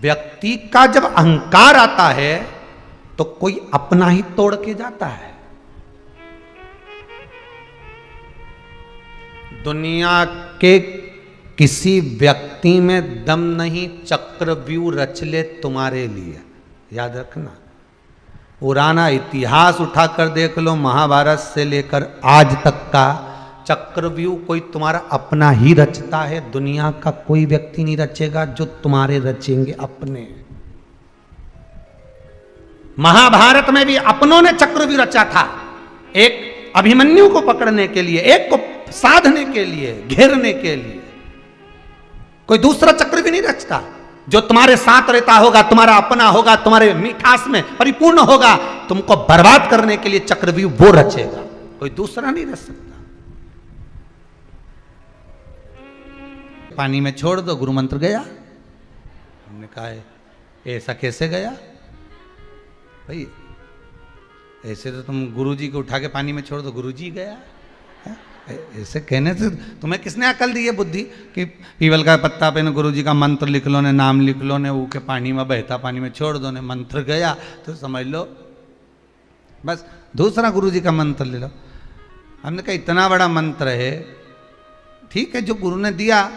व्यक्ति का जब अहंकार आता है तो कोई अपना ही तोड़ के जाता है। दुनिया के किसी व्यक्ति में दम नहीं चक्रव्यूह रच ले तुम्हारे लिए, याद रखना। पुराना इतिहास उठाकर देख लो, महाभारत से लेकर आज तक का चक्रव्यूह कोई तुम्हारा अपना ही रचता है। दुनिया का कोई व्यक्ति नहीं रचेगा जो तुम्हारे रचेंगे अपने। महाभारत में भी अपनों ने चक्रव्यूह रचा था, एक अभिमन्यु को पकड़ने के लिए, एक को साधने के लिए, घेरने के लिए। कोई दूसरा चक्रव्यूह नहीं रचता। जो तुम्हारे साथ रहता होगा, तुम्हारा अपना होगा, तुम्हारे मिठास में परिपूर्ण होगा, तुमको बर्बाद करने के लिए चक्रव्यूह वो रचेगा, कोई दूसरा नहीं रच सकता। पानी में छोड़ दो, गुरु मंत्र गया। हमने कहा है ऐसा कैसे गया भाई? ऐसे तो तुम गुरुजी को उठा के पानी में छोड़ दो, गुरुजी गया। ऐसे कहने से तुम्हें किसने अकल दी है, बुद्धि कि पीवल का पत्ता पे न गुरुजी का मंत्र लिख लो, ने नाम लिख लो, ने वो के पानी में बहता पानी में छोड़ दो, ने मंत्र गया तो समझ लो बस दूसरा गुरुजी का मंत्र ले लो। हमने कहा इतना बड़ा मंत्र है, ठीक है, जो गुरु ने दिया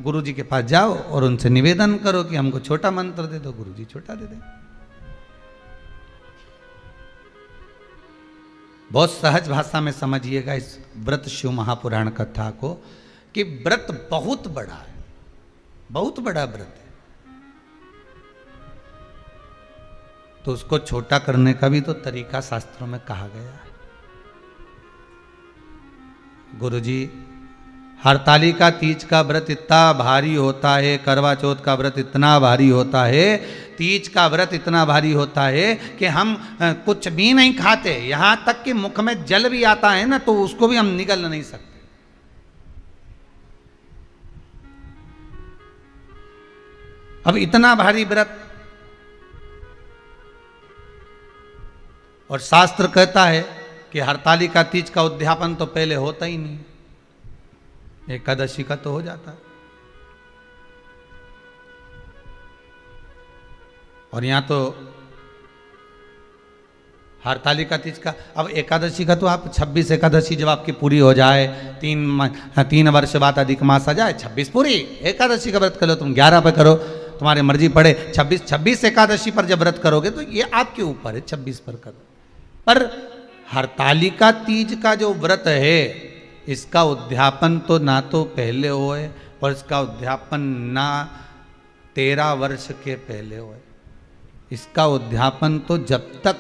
गुरुजी के पास जाओ और उनसे निवेदन करो कि हमको छोटा मंत्र दे दो, गुरुजी छोटा दे दे। बहुत सहज भाषा में समझिएगा इस व्रत शिव महापुराण कथा को कि व्रत बहुत बड़ा है, बहुत बड़ा व्रत है, तो उसको छोटा करने का भी तो तरीका शास्त्रों में कहा गया है। गुरुजी, हरतालिका तीज का व्रत इतना भारी होता है, करवा चौथ का व्रत इतना भारी होता है, तीज का व्रत इतना भारी होता है कि हम कुछ भी नहीं खाते, यहां तक कि मुख में जल भी आता है ना तो उसको भी हम निगल नहीं सकते। अब इतना भारी व्रत, और शास्त्र कहता है कि हरतालिका तीज का उद्यापन तो पहले होता ही नहीं, एकादशी का तो हो जाता है। और यहां तो हरतालिका तीज का, अब एकादशी का तो आप 26 एकादशी जब आपकी पूरी हो जाए, 3 वर्ष बाद अधिक मास आ जाए, 26 पूरी एकादशी का व्रत करो, तुम 11 पे करो, तुम्हारी मर्जी पड़े। 26 एकादशी पर जब व्रत करोगे तो ये आपके ऊपर है, 26 पर करो। पर हरतालिका तीज का जो व्रत है, इसका उद्यापन तो ना तो पहले होए और इसका उद्यापन ना 13 वर्ष के पहले होए। इसका उद्यापन तो जब तक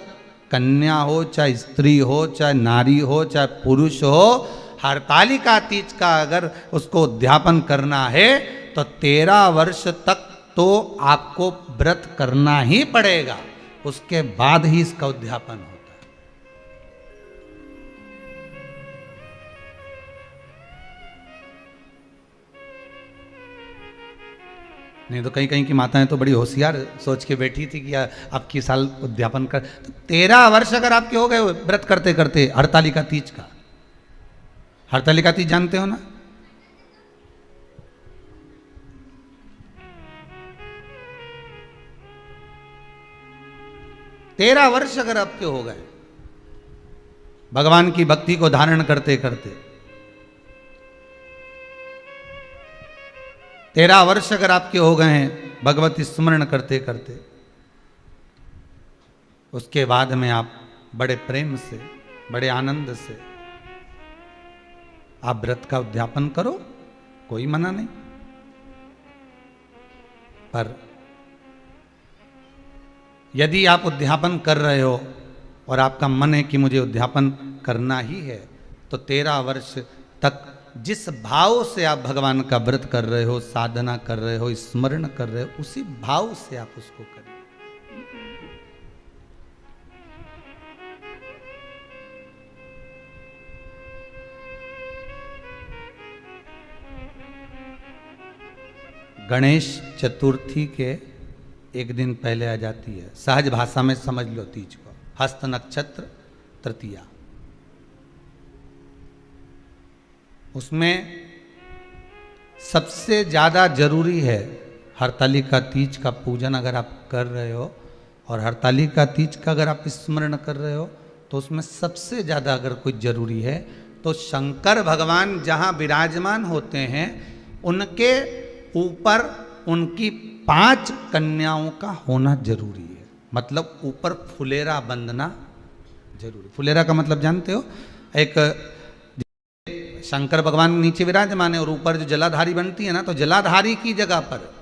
कन्या हो, चाहे स्त्री हो, चाहे नारी हो, चाहे पुरुष हो, हरतालिका तीज का अगर उसको उद्यापन करना है तो 13 वर्ष तक तो आपको व्रत करना ही पड़ेगा, उसके बाद ही इसका उद्यापन होता है। नहीं तो कहीं कहीं की माताएं तो बड़ी होशियार सोच के बैठी थी कि अब की साल उद्यापन कर, तो 13 वर्ष अगर आपके हो गए व्रत करते करते हरतालिका तीज का। हरतालिका तीज जानते हो ना? तेरह वर्ष अगर आपके हो गए भगवान की भक्ति को धारण करते करते, 13 वर्ष अगर आपके हो गए हैं भगवती स्मरण करते करते, उसके बाद में आप बड़े प्रेम से, बड़े आनंद से आप व्रत का उद्यापन करो, कोई मना नहीं। पर यदि आप उद्यापन कर रहे हो और आपका मन है कि मुझे उद्यापन करना ही है, तो 13 वर्ष तक जिस भाव से आप भगवान का व्रत कर रहे हो, साधना कर रहे हो, स्मरण कर रहे हो, उसी भाव से आप उसको करें। गणेश चतुर्थी के एक दिन पहले आ जाती है, सहज भाषा में समझ लो तीज को, हस्त नक्षत्र तृतीया। उसमें सबसे ज्यादा जरूरी है हरतालिका तीज का पूजन अगर आप कर रहे हो और हरतालिका तीज का अगर आप स्मरण कर रहे हो तो उसमें सबसे ज़्यादा अगर कोई जरूरी है तो शंकर भगवान जहाँ विराजमान होते हैं उनके ऊपर उनकी 5 कन्याओं का होना जरूरी है। मतलब ऊपर फुलेरा बंधना जरूरी। फुलेरा का मतलब जानते हो, एक शंकर भगवान नीचे विराजमान है और ऊपर जो जलाधारी बनती है ना, तो जलाधारी की जगह पर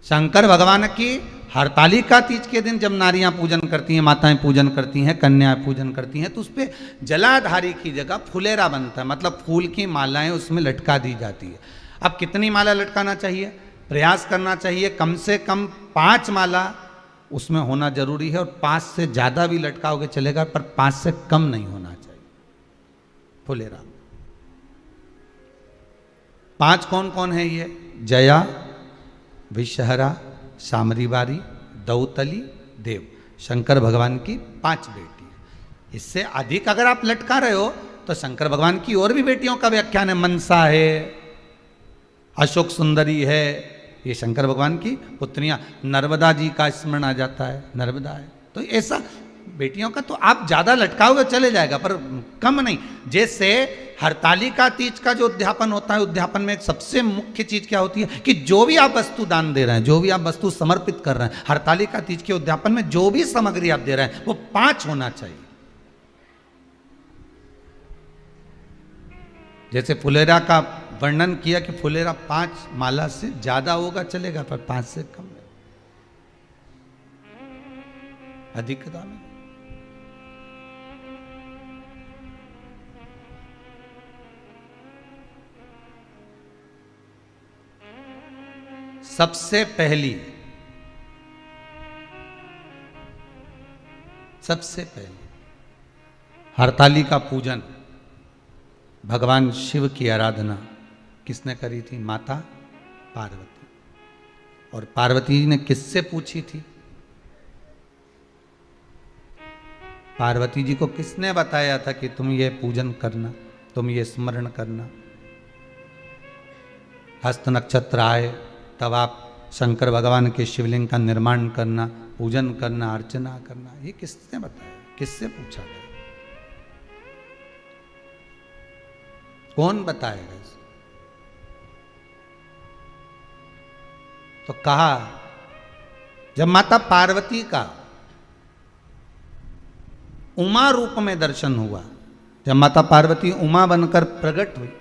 शंकर भगवान की हरतालिका तीज के दिन जब नारियां पूजन करती हैं, माताएं पूजन करती हैं, कन्याएं पूजन करती हैं, तो उस पर जलाधारी की जगह फुलेरा बनता है। मतलब फूल की मालाएं उसमें लटका दी जाती है। अब कितनी माला लटकाना चाहिए? प्रयास करना चाहिए कम से कम 5 माला उसमें होना जरूरी है, और 5 से ज़्यादा भी लटकाओगे चलेगा, पर 5 से कम नहीं होना चाहिए फुलेरा। 5 कौन कौन है ये? जया, विषहरा, सामरीवारी, दौतली, देव। शंकर भगवान की 5 बेटी। इससे अधिक अगर आप लटका रहे हो तो शंकर भगवान की और भी बेटियों का व्याख्यान है। मनसा है, अशोक सुंदरी है, ये शंकर भगवान की पुत्रियां। नर्मदा जी का स्मरण आ जाता है, नर्मदा है। तो ऐसा बेटियों का तो आप ज्यादा लटकाओगे चले जाएगा, पर कम नहीं। जैसे हरतालिका तीज का जो उद्यापन होता है, उद्यापन में सबसे मुख्य चीज क्या होती है कि जो भी आप वस्तु दान दे रहे हैं, जो भी आप वस्तु समर्पित कर रहे हैं, हरतालिका तीज के उद्यापन में जो भी सामग्री आप दे रहे हैं वो 5 होना चाहिए। जैसे फुलेरा का वर्णन किया कि फुलेरा 5 माला से ज्यादा होगा चलेगा, पर 5 से कम नहीं, अधिकता में। सबसे पहली हरतालिका पूजन, भगवान शिव की आराधना किसने करी थी? माता पार्वती। और पार्वती जी ने किससे पूछी थी? पार्वती जी को किसने बताया था कि तुम ये पूजन करना, तुम ये स्मरण करना? हस्त नक्षत्र आए तब आप शंकर भगवान के शिवलिंग का निर्माण करना, पूजन करना, अर्चना करना। ये किसने बताया? किससे पूछा गया? कौन बताएगा इसे? तो कहा जब माता पार्वती का उमा रूप में दर्शन हुआ, जब माता पार्वती उमा बनकर प्रकट हुई,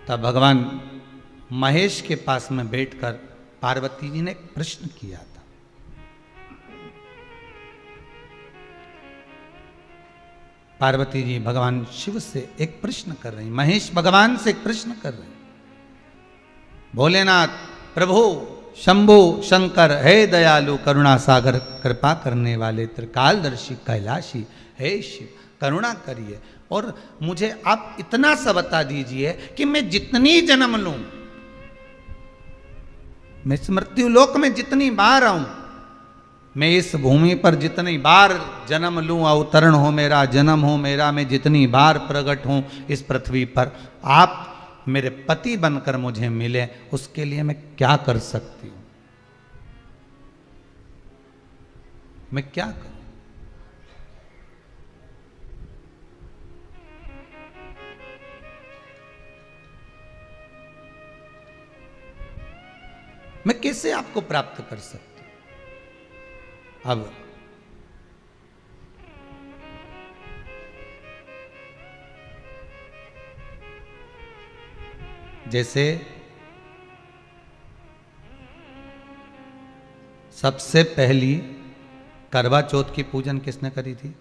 तब भगवान महेश के पास में बैठकर पार्वती जी ने एक प्रश्न किया था। पार्वती जी भगवान शिव से एक प्रश्न कर रही, महेश भगवान से एक प्रश्न कर रहे। भोलेनाथ प्रभु शंभु शंकर, हे दयालु करुणा सागर, कृपा करने वाले त्रिकालदर्शी कैलाशी, हे शिव करुणा करिए और मुझे आप इतना सा बता दीजिए कि मैं जितनी जन्म लूं, मैं इस मृत्यु लोक में जितनी बार आऊं, मैं इस भूमि पर जितनी बार जन्म लूं, अवतरण हो मेरा, जन्म हो मेरा, मैं जितनी बार प्रकट हूं इस पृथ्वी पर, आप मेरे पति बनकर मुझे मिले, उसके लिए मैं क्या कर सकती हूं? मैं क्या करूं? मैं कैसे आपको प्राप्त कर सकती हूं? अब जैसे सबसे पहली करवा चौथ की पूजन किसने करी थी?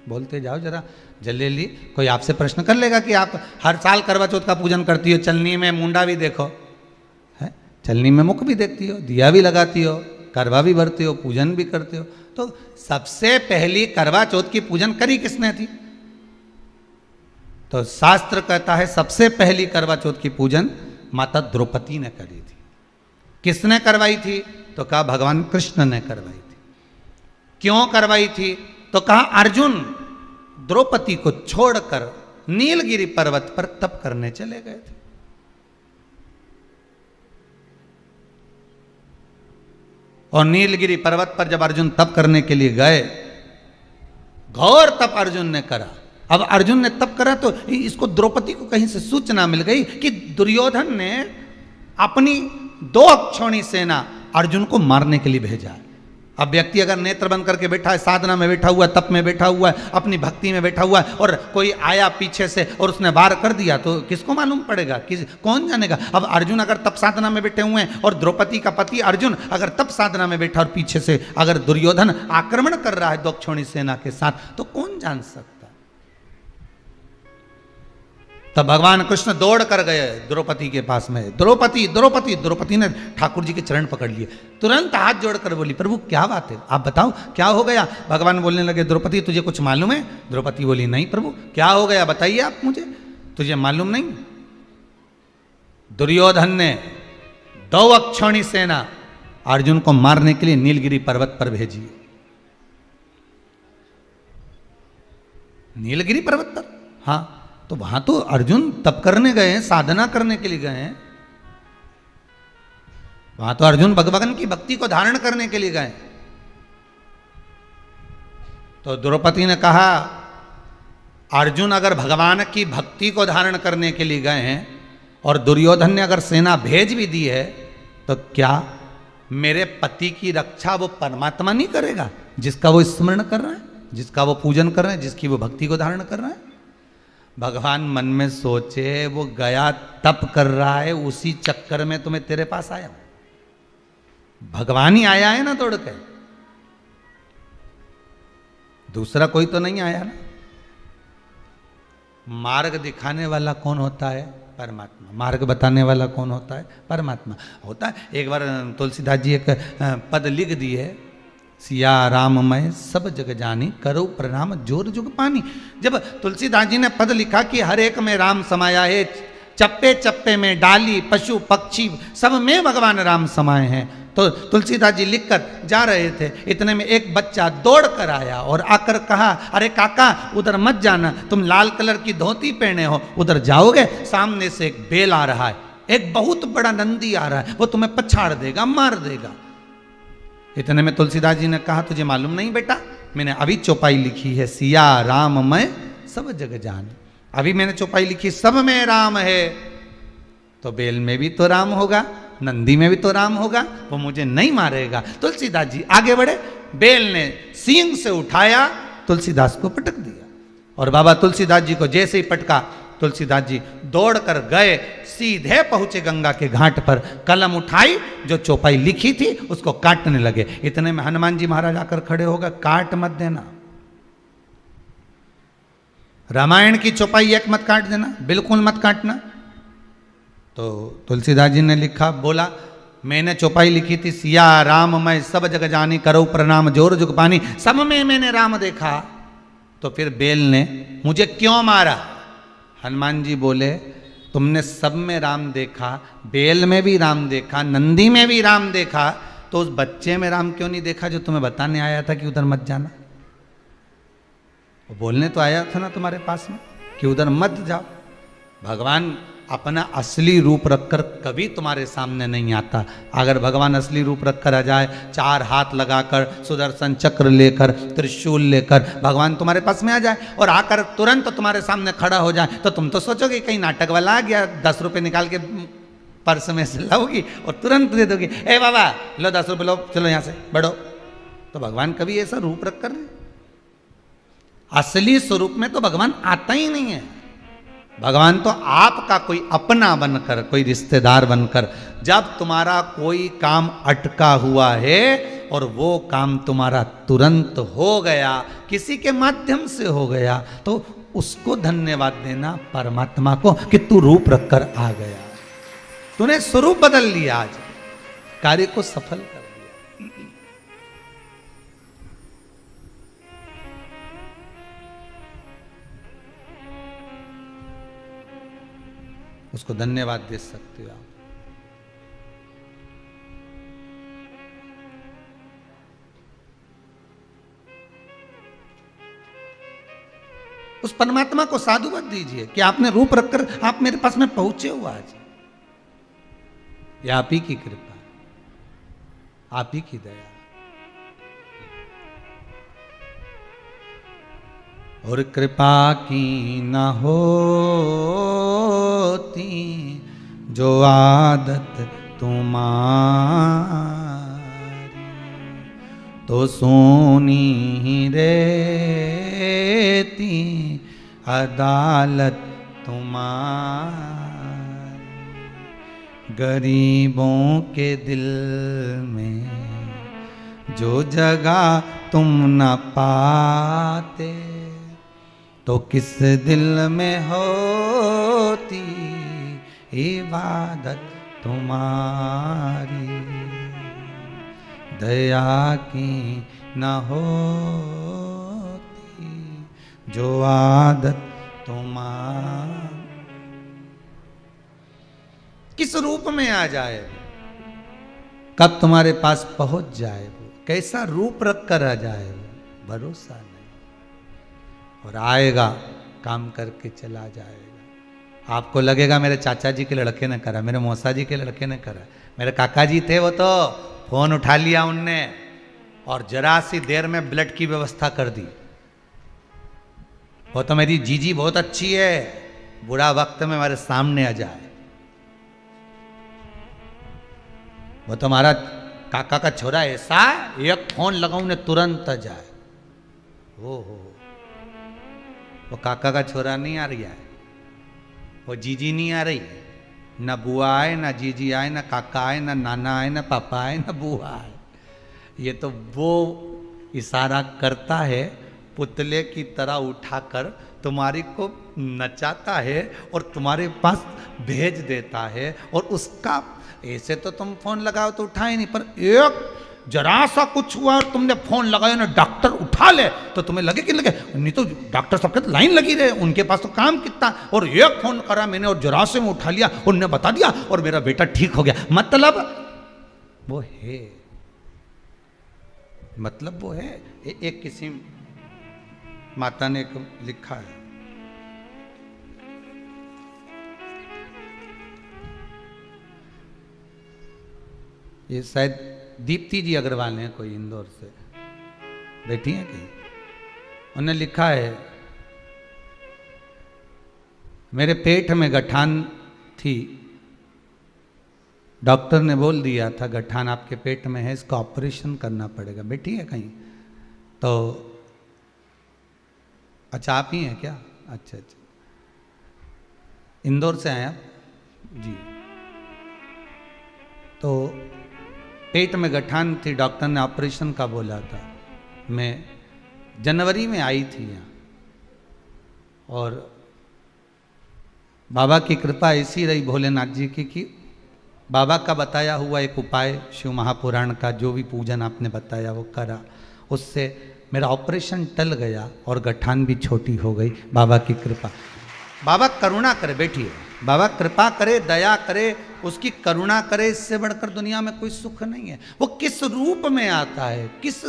बोलते जाओ जरा जल्दी। कोई आपसे प्रश्न कर लेगा कि आप हर साल करवा चौथ का पूजन करती हो, चलनी में मुंडा भी देखो है, चलनी में मुख भी देखती हो, दिया भी लगाती हो, करवा भी भरती हो, पूजन भी करते हो। तो सबसे पहली करवा चौथ की पूजन करी किसने थी? तो शास्त्र कहता है सबसे पहली करवा चौथ की पूजन माता द्रौपदी ने करी थी। किसने करवाई थी? तो कहा भगवान कृष्ण ने करवाई थी। क्यों करवाई थी? तो कहा अर्जुन द्रौपदी को छोड़कर नीलगिरी पर्वत पर तप करने चले गए थे। और नीलगिरी पर्वत पर जब अर्जुन तप करने के लिए गए, घोर तप अर्जुन ने करा। अब अर्जुन ने तप करा तो इसको द्रौपदी को कहीं से सूचना मिल गई कि दुर्योधन ने अपनी 2 अक्षौणी सेना अर्जुन को मारने के लिए भेजा। अब व्यक्ति अगर नेत्र बंद करके बैठा है, साधना में बैठा हुआ है, तप में बैठा हुआ है, अपनी भक्ति में बैठा हुआ है, और कोई आया पीछे से और उसने वार कर दिया तो किसको मालूम पड़ेगा, कौन जानेगा। अब अर्जुन अगर तप साधना में बैठे हुए हैं और द्रौपदी का पति अर्जुन अगर तप साधना में बैठा और पीछे से अगर दुर्योधन आक्रमण कर रहा है 2 अक्षौणी सेना के साथ, तो कौन जान सकता। तब भगवान कृष्ण दौड़ कर गए द्रौपदी के पास में। द्रौपदी द्रौपदी द्रौपदी ने ठाकुर जी के चरण पकड़ लिए, तुरंत हाथ जोड़कर बोली, प्रभु क्या बात है, आप बताओ क्या हो गया। भगवान बोलने लगे, द्रौपदी तुझे कुछ मालूम है। द्रौपदी बोली, नहीं प्रभु, क्या हो गया बताइए आप मुझे, तुझे मालूम नहीं। दुर्योधन ने 2 अक्षौणी सेना अर्जुन को मारने के लिए नीलगिरी पर्वत पर भेजी। नीलगिरी पर्वत पर, हाँ, तो वहां तो अर्जुन तप करने गए हैं, साधना करने के लिए गए हैं। वहां तो अर्जुन भगवान की भक्ति को धारण करने के लिए गए। तो द्रौपदी ने कहा, अर्जुन अगर भगवान की भक्ति को धारण करने के लिए गए हैं और दुर्योधन ने अगर सेना भेज भी दी है, तो क्या मेरे पति की रक्षा वो परमात्मा नहीं करेगा, जिसका वो स्मरण कर रहा है, जिसका वो पूजन कर रहे हैं, जिसकी वो भक्ति को धारण कर रहा है। भगवान मन में सोचे, वो गया तप कर रहा है, उसी चक्कर में तुम्हें तेरे पास आया। भगवान ही आया है ना दौड़ के, दूसरा कोई तो नहीं आया ना। मार्ग दिखाने वाला कौन होता है? परमात्मा। मार्ग बताने वाला कौन होता है? परमात्मा होता है। एक बार तुलसीदास जी एक पद लिख दिए, सिया राम मैं सब जग जानी, करो प्रणाम जोर जुग पानी। जब तुलसीदास जी ने पद लिखा कि हर एक में राम समाया है, चप्पे चप्पे में डाली पशु पक्षी सब में भगवान राम समाये हैं, तो तुलसीदास जी लिखकर जा रहे थे, इतने में एक बच्चा दौड़ कर आया और आकर कहा, अरे काका उधर मत जाना, तुम लाल कलर की धोती पहने हो, उधर जाओगे सामने से एक बेल आ रहा है, एक बहुत बड़ा नंदी आ रहा है, वो तुम्हें पछाड़ देगा, मार देगा। इतने में तुलसीदास जी ने कहा, तुझे मालूम नहीं बेटा, मैंने अभी चौपाई लिखी है, सिया राम मैं सब जग जान। अभी मैंने चौपाई लिखी, सब में राम है, तो बेल में भी तो राम होगा, नंदी में भी तो राम होगा, वो मुझे नहीं मारेगा। तुलसीदास जी आगे बढ़े, बेल ने सींग से उठाया, तुलसीदास को पटक दिया। और बाबा तुलसीदास जी को जैसे ही पटका, तुलसीदास जी दौड़ कर गए, सीधे पहुंचे गंगा के घाट पर, कलम उठाई, जो चौपाई लिखी थी उसको काटने लगे। इतने में हनुमान जी महाराज आकर खड़े हो गए, काट मत देना, रामायण की चौपाई एक मत काट देना, बिल्कुल मत काटना। तो तुलसीदास जी ने लिखा, बोला मैंने चौपाई लिखी थी, सिया राम मैं सब जग जानी, करो प्रणाम जोर जुग पानी, सब में मैंने राम देखा, तो फिर बेल ने मुझे क्यों मारा? हनुमान जी बोले, तुमने सब में राम देखा, बेल में भी राम देखा, नंदी में भी राम देखा, तो उस बच्चे में राम क्यों नहीं देखा जो तुम्हें बताने आया था कि उधर मत जाना? वो बोलने तो आया था ना तुम्हारे पास में कि उधर मत जाओ। भगवान अपना असली रूप रखकर कभी तुम्हारे सामने नहीं आता। अगर भगवान असली रूप रखकर आ जाए, 4 हाथ लगाकर, सुदर्शन चक्र लेकर, त्रिशूल लेकर भगवान तुम्हारे पास में आ जाए और आकर तुरंत तुम्हारे सामने खड़ा हो जाए, तो तुम तो सोचोगे कहीं नाटक वाला आ गया, 10 रुपये निकाल के पर्स में से लाओगी और तुरंत दे दोगी, ए बाबा लो 10 रुपये लो, चलो यहाँ से बढ़ो। तो भगवान कभी ऐसा रूप रखकर नहीं, असली स्वरूप में तो भगवान आता ही नहीं है। भगवान तो आपका कोई अपना बनकर, कोई रिश्तेदार बनकर, जब तुम्हारा कोई काम अटका हुआ है और वो काम तुम्हारा तुरंत हो गया, किसी के माध्यम से हो गया, तो उसको धन्यवाद देना परमात्मा को कि तू रूप रखकर आ गया, तूने स्वरूप बदल लिया, आज कार्य को सफल कर दिया। उसको धन्यवाद दे सकते हो आप। उस परमात्मा को साधुवाद दीजिए कि आपने रूप रखकर आप मेरे पास में पहुंचे हो आज, ये आप ही की कृपा। आप ही की दया। और कृपा की न होती जो आदत तुम्हारी, तो सोनी ही रहती अदालत तुम्हारी। गरीबों के दिल में जो जगह तुम न पाते, तो किस दिल में होती इबादत तुम्हारी। दया की न होती जो आदत तुम्हारी। किस रूप में आ जाए, कब तुम्हारे पास पहुंच जाए, वो कैसा रूप रख कर आ जाए, वो भरोसा नहीं। और आएगा काम करके चला जाएगा। आपको लगेगा मेरे चाचा जी के लड़के ने करा, मेरे मौसा जी के लड़के ने करा, मेरे काका जी थे वो तो फोन उठा लिया उनने और जरा सी देर में ब्लड की व्यवस्था कर दी। वो तो मेरी जीजी बहुत अच्छी है, बुरा वक्त में हमारे सामने आ जाए। वो तो हमारा काका का छोरा ऐसा, एक फोन लगाऊं ने तुरंत आ जाए। हो वो काका का छोरा नहीं आ रही है, वो जीजी नहीं आ रही, न बुआ आए, न जीजी आए, न काका आए, न नाना आए, न पापा आए, न बुआ आए। ये तो वो इशारा करता है पुतले की तरह उठाकर तुम्हारी को नचाता है और तुम्हारे पास भेज देता है। और उसका ऐसे तो तुम फोन लगाओ तो उठाए नहीं, पर एक जरा सा कुछ हुआ और तुमने फोन लगाया ना, डॉक्टर उठा ले तो तुम्हें लगे कि लगे, नहीं तो डॉक्टर सबके तो लाइन लगी रहे, उनके पास तो काम कितना। और एक फोन करा मैंने और जरा से मैं उठा लिया, उनने बता दिया और मेरा बेटा ठीक हो गया। मतलब वो है, मतलब वो है। एक किसी माता ने लिखा है, ये शायद दीप्ति जी अग्रवाल हैं, कोई इंदौर से बैठी हैं कहीं, उन्होंने लिखा है, मेरे पेट में गठान थी, डॉक्टर ने बोल दिया था गठान आपके पेट में है, इसका ऑपरेशन करना पड़ेगा। बैठी है कहीं तो, अच्छा आप ही हैं क्या? अच्छा अच्छा, इंदौर से आए आप जी। तो पेट में गठान थी, डॉक्टर ने ऑपरेशन का बोला था। मैं जनवरी में आई थी यहाँ, और बाबा की कृपा ऐसी रही भोलेनाथ जी की कि बाबा का बताया हुआ एक उपाय शिव महापुराण का, जो भी पूजन आपने बताया वो करा, उससे मेरा ऑपरेशन टल गया और गठान भी छोटी हो गई। बाबा की कृपा, बाबा करुणा करे, बैठिए, बाबा कृपा करे, दया करे, उसकी करुणा करे, इससे बढ़कर दुनिया में कोई सुख नहीं है। वो किस रूप में आता है, किस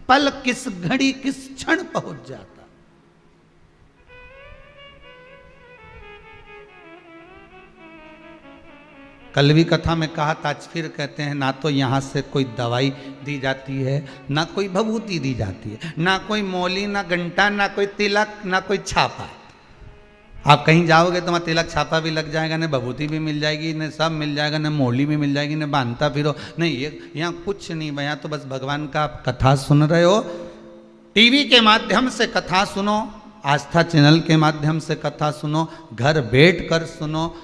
पल, किस घड़ी, किस क्षण पहुंच जाता। कल भी कथा में कहा था, आज फिर कहते हैं, ना तो यहाँ से कोई दवाई दी जाती है, ना कोई भभूति दी जाती है, ना कोई मौली, ना घंटा, ना कोई तिलक, ना कोई छापा। आप कहीं जाओगे तो वहाँ तिलक छापा भी लग जाएगा, न भभूति भी मिल जाएगी, न सब मिल जाएगा, न मौली भी मिल जाएगी, न बांधता फिरो नहीं, ये यहाँ कुछ नहीं। यहाँ तो बस भगवान का आप कथा सुन रहे हो, टीवी के माध्यम से कथा सुनो, आस्था चैनल के माध्यम से कथा सुनो, घर बैठ कर सुनो,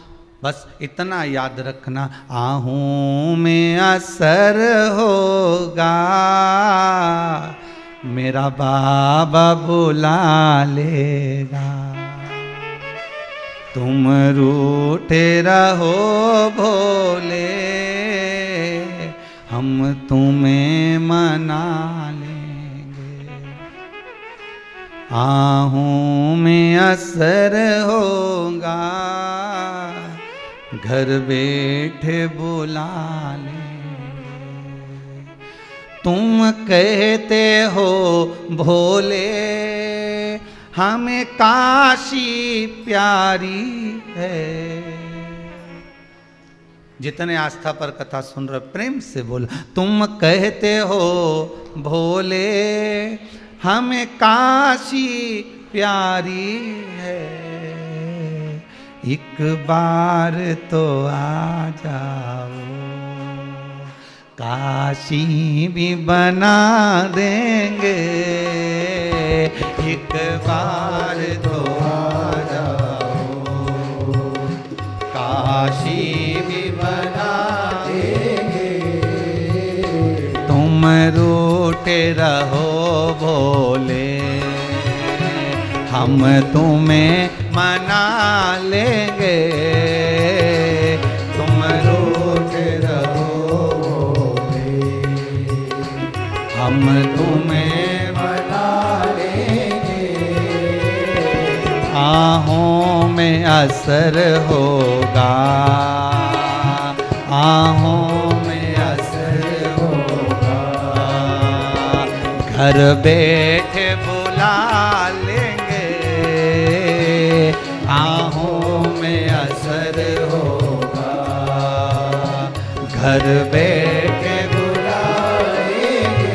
बस इतना याद रखना, आहूं में असर होगा, मेरा बाबा बुला लेगा। तुम रूठे रहो भोले, हम तुम्हें मना लेंगे। आहूं में असर होगा, घर बैठे बुला लेंगे। तुम कहते हो भोले हमें काशी प्यारी है, जितने आस्था पर कथा सुन रहे प्रेम से बोलो। तुम कहते हो भोले हमें काशी प्यारी है, एक बार तो आ जाओ, काशी भी बना देंगे, एक बार तो आ जाओ, काशी भी बना देंगे। तुम रूठे रहो भोले, हम तुम्हें मना लेंगे, तुम रूठे रहो भोले, हम तुम्हें मना लेंगे। आहों में असर होगा, आहों में असर होगा, घर बैठे बुला लेंगे, आहों में असर होगा, घर बैठे बुला लेंगे।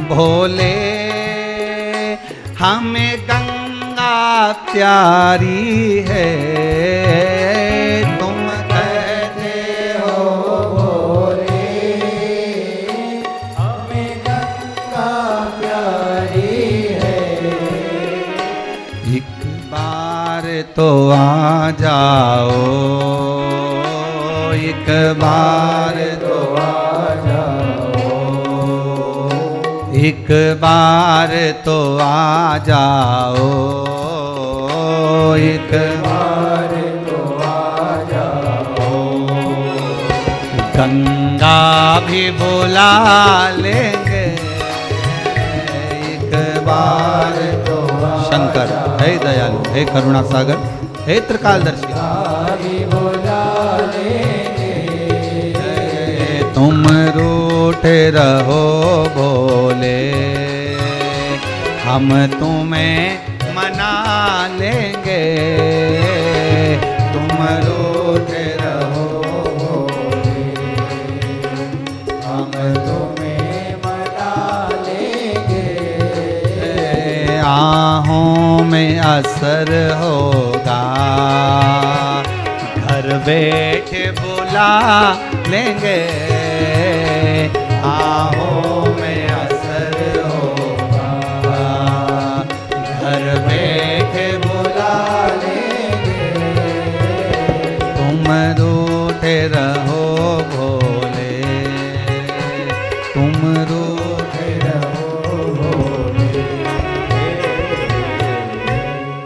भोले हमें गंगा प्यारी है, तुम कहते हो भोले हमें गंगा प्यारी है, एक बार तो आ जाओ, एक बार तो आ जाओ, एक बार तो आ जाओ, एक बार तो आ जाओ, गंगा भी बुला लेंगे, एक बार तो आ शंकर हे दयालु, हे करुणा सागर, हे त्रिकालदर्शी, भी बुला लेंगे। तुम रूठे रहो भोले, हम तुम्हें मना लेंगे, तुम रूठे रहो भोले, हम तुम्हें मना लेंगे। आहों में असर होगा, घर बैठे बुला लेंगे, आहों में असर होगा, घर बैठे बुला लेंगे। तुम रूठे रहो भोले, तुम रूठे रहो भोले।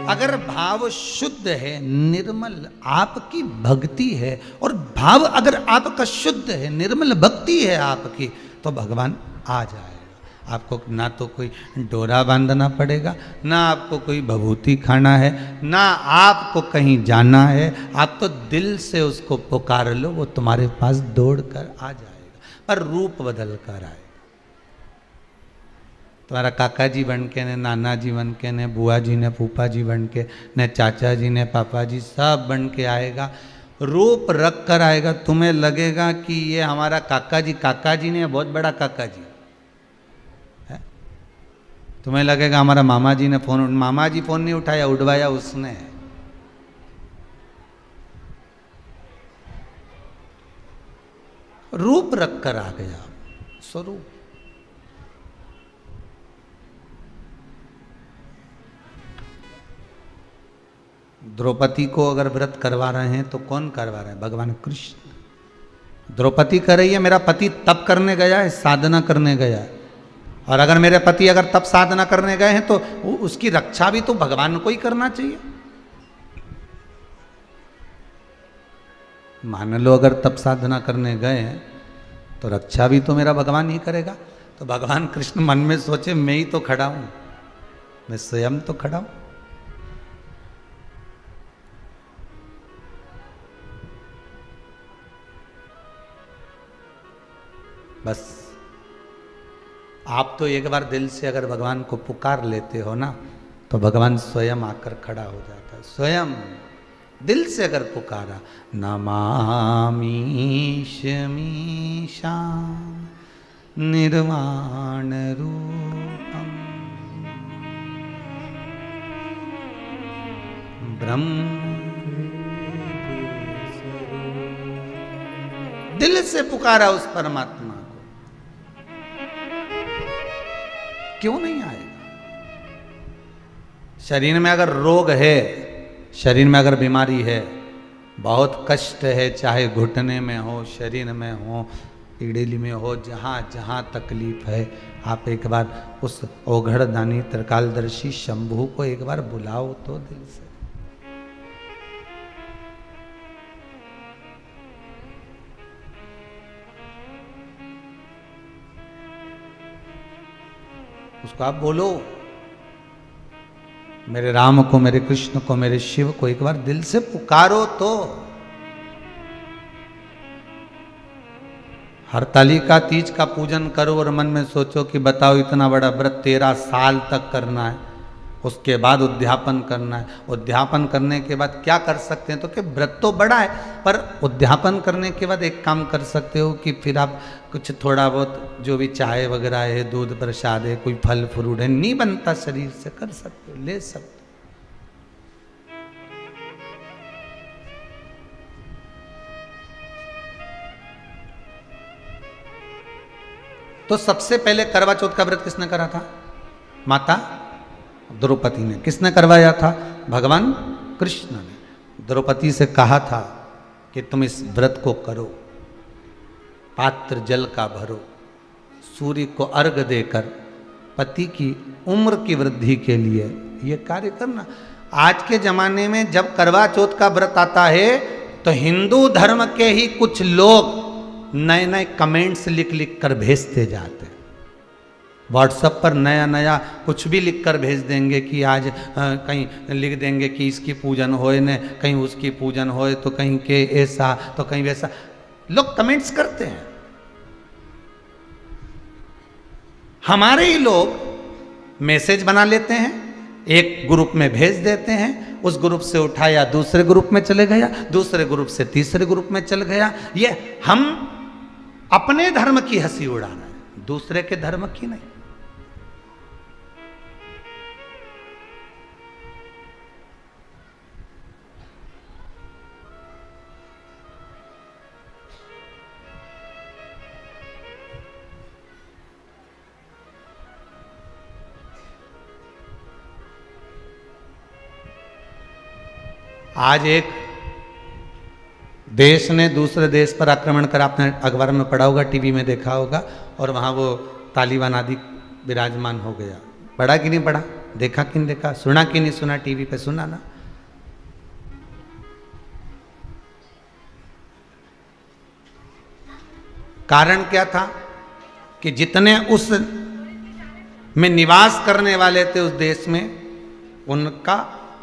अगर भाव शुद्ध है, निर्मल आपकी भक्ति है, और भाव अगर आपका शुद्ध है, निर्मल भक्ति है आपकी, तो भगवान आ जाएगा। आपको ना तो कोई डोरा बांधना पड़ेगा, ना आपको कोई भभूति खाना है, ना आपको कहीं जाना है, आप तो दिल से उसको पुकार लो, वो तुम्हारे पास दौड़ कर आ जाएगा, पर रूप बदल कर आए। तुम्हारा काका जी बन के, ने नाना जी बन के, ने बुआ जी ने फूफा जी बन के, ने चाचा जी ने पापा जी, सब बन के आएगा, रूप रख कर आएगा। तुम्हें लगेगा कि ये हमारा काका जी ने बहुत बड़ा काका जी है, तुम्हें लगेगा हमारा मामा जी ने फोन, मामा जी फोन नहीं उठाया, उठवाया उसने। रूप रख कर आ गया, स्वरूप। द्रौपदी को अगर व्रत करवा रहे हैं तो कौन करवा रहा है? भगवान कृष्ण। द्रौपदी कर रही है मेरा पति तप करने गया है, साधना करने गया है, और अगर मेरे पति अगर तप साधना करने गए हैं तो उसकी रक्षा भी तो भगवान को ही करना चाहिए। मान लो अगर तप साधना करने गए हैं तो रक्षा भी तो मेरा भगवान ही करेगा। तो भगवान कृष्ण मन में सोचे मैं ही तो खड़ा हूं, मैं स्वयं तो खड़ा हूं। बस आप तो एक बार दिल से अगर भगवान को पुकार लेते हो ना, तो भगवान स्वयं आकर खड़ा हो जाता है। स्वयं दिल से अगर पुकारा, नमामि मीशां निर्वाण रूपम ब्रह्म, दिल से पुकारा उस परमात्मा को, क्यों नहीं आएगा? शरीर में अगर रोग है, शरीर में अगर बीमारी है, बहुत कष्ट है, चाहे घुटने में हो, शरीर में हो, पीड़िली में हो, जहाँ जहाँ तकलीफ है, आप एक बार उस ओघड़दानी त्रिकालदर्शी शंभू को एक बार बुलाओ तो दिल से। उसको आप बोलो, मेरे राम को, मेरे कृष्ण को, मेरे शिव को एक बार दिल से पुकारो तो। हरतालिका तीज का पूजन करो और मन में सोचो कि बताओ इतना बड़ा व्रत 13 साल तक करना है, उसके बाद उद्यापन करना है। उद्यापन करने के बाद क्या कर सकते हैं? तो कि व्रत तो बड़ा है, पर उद्यापन करने के बाद एक काम कर सकते हो कि फिर आप कुछ थोड़ा बहुत जो भी चाय वगैरह है, दूध प्रसाद है, कोई फल फ्रूट है, नहीं बनता शरीर से, कर सकते हो, ले सकते हो। तो सबसे पहले करवा चौथ का व्रत किसने करा था? माता द्रौपदी ने। किसने करवाया था? भगवान कृष्ण ने। द्रौपदी से कहा था कि तुम इस व्रत को करो, पात्र जल का भरो, सूर्य को अर्घ देकर पति की उम्र की वृद्धि के लिए ये कार्य करना। आज के जमाने में जब करवा चौथ का व्रत आता है तो हिंदू धर्म के ही कुछ लोग नए नए कमेंट्स लिख लिख कर भेजते जाते हैं। व्हाट्सएप पर नया नया कुछ भी लिख कर भेज देंगे कि आज कहीं लिख देंगे कि इसकी पूजन होए न, कहीं उसकी पूजन होए, तो कहीं के ऐसा तो कहीं वैसा, लोग कमेंट्स करते हैं। हमारे ही लोग मैसेज बना लेते हैं, एक ग्रुप में भेज देते हैं, उस ग्रुप से उठाया दूसरे ग्रुप में चले गया, दूसरे ग्रुप से तीसरे ग्रुप में चल गया। ये हम अपने धर्म की हंसी उड़ा रहे हैं, दूसरे के धर्म की नहीं। आज एक देश ने दूसरे देश पर आक्रमण कर, आपने अखबार में पढ़ा होगा, टीवी में देखा होगा, और वहाँ वो तालिबान आदि विराजमान हो गया। पढ़ा कि नहीं पढ़ा? देखा कि नहीं देखा? सुना कि नहीं सुना? टीवी पे सुना ना। कारण क्या था कि जितने उस में निवास करने वाले थे उस देश में, उनका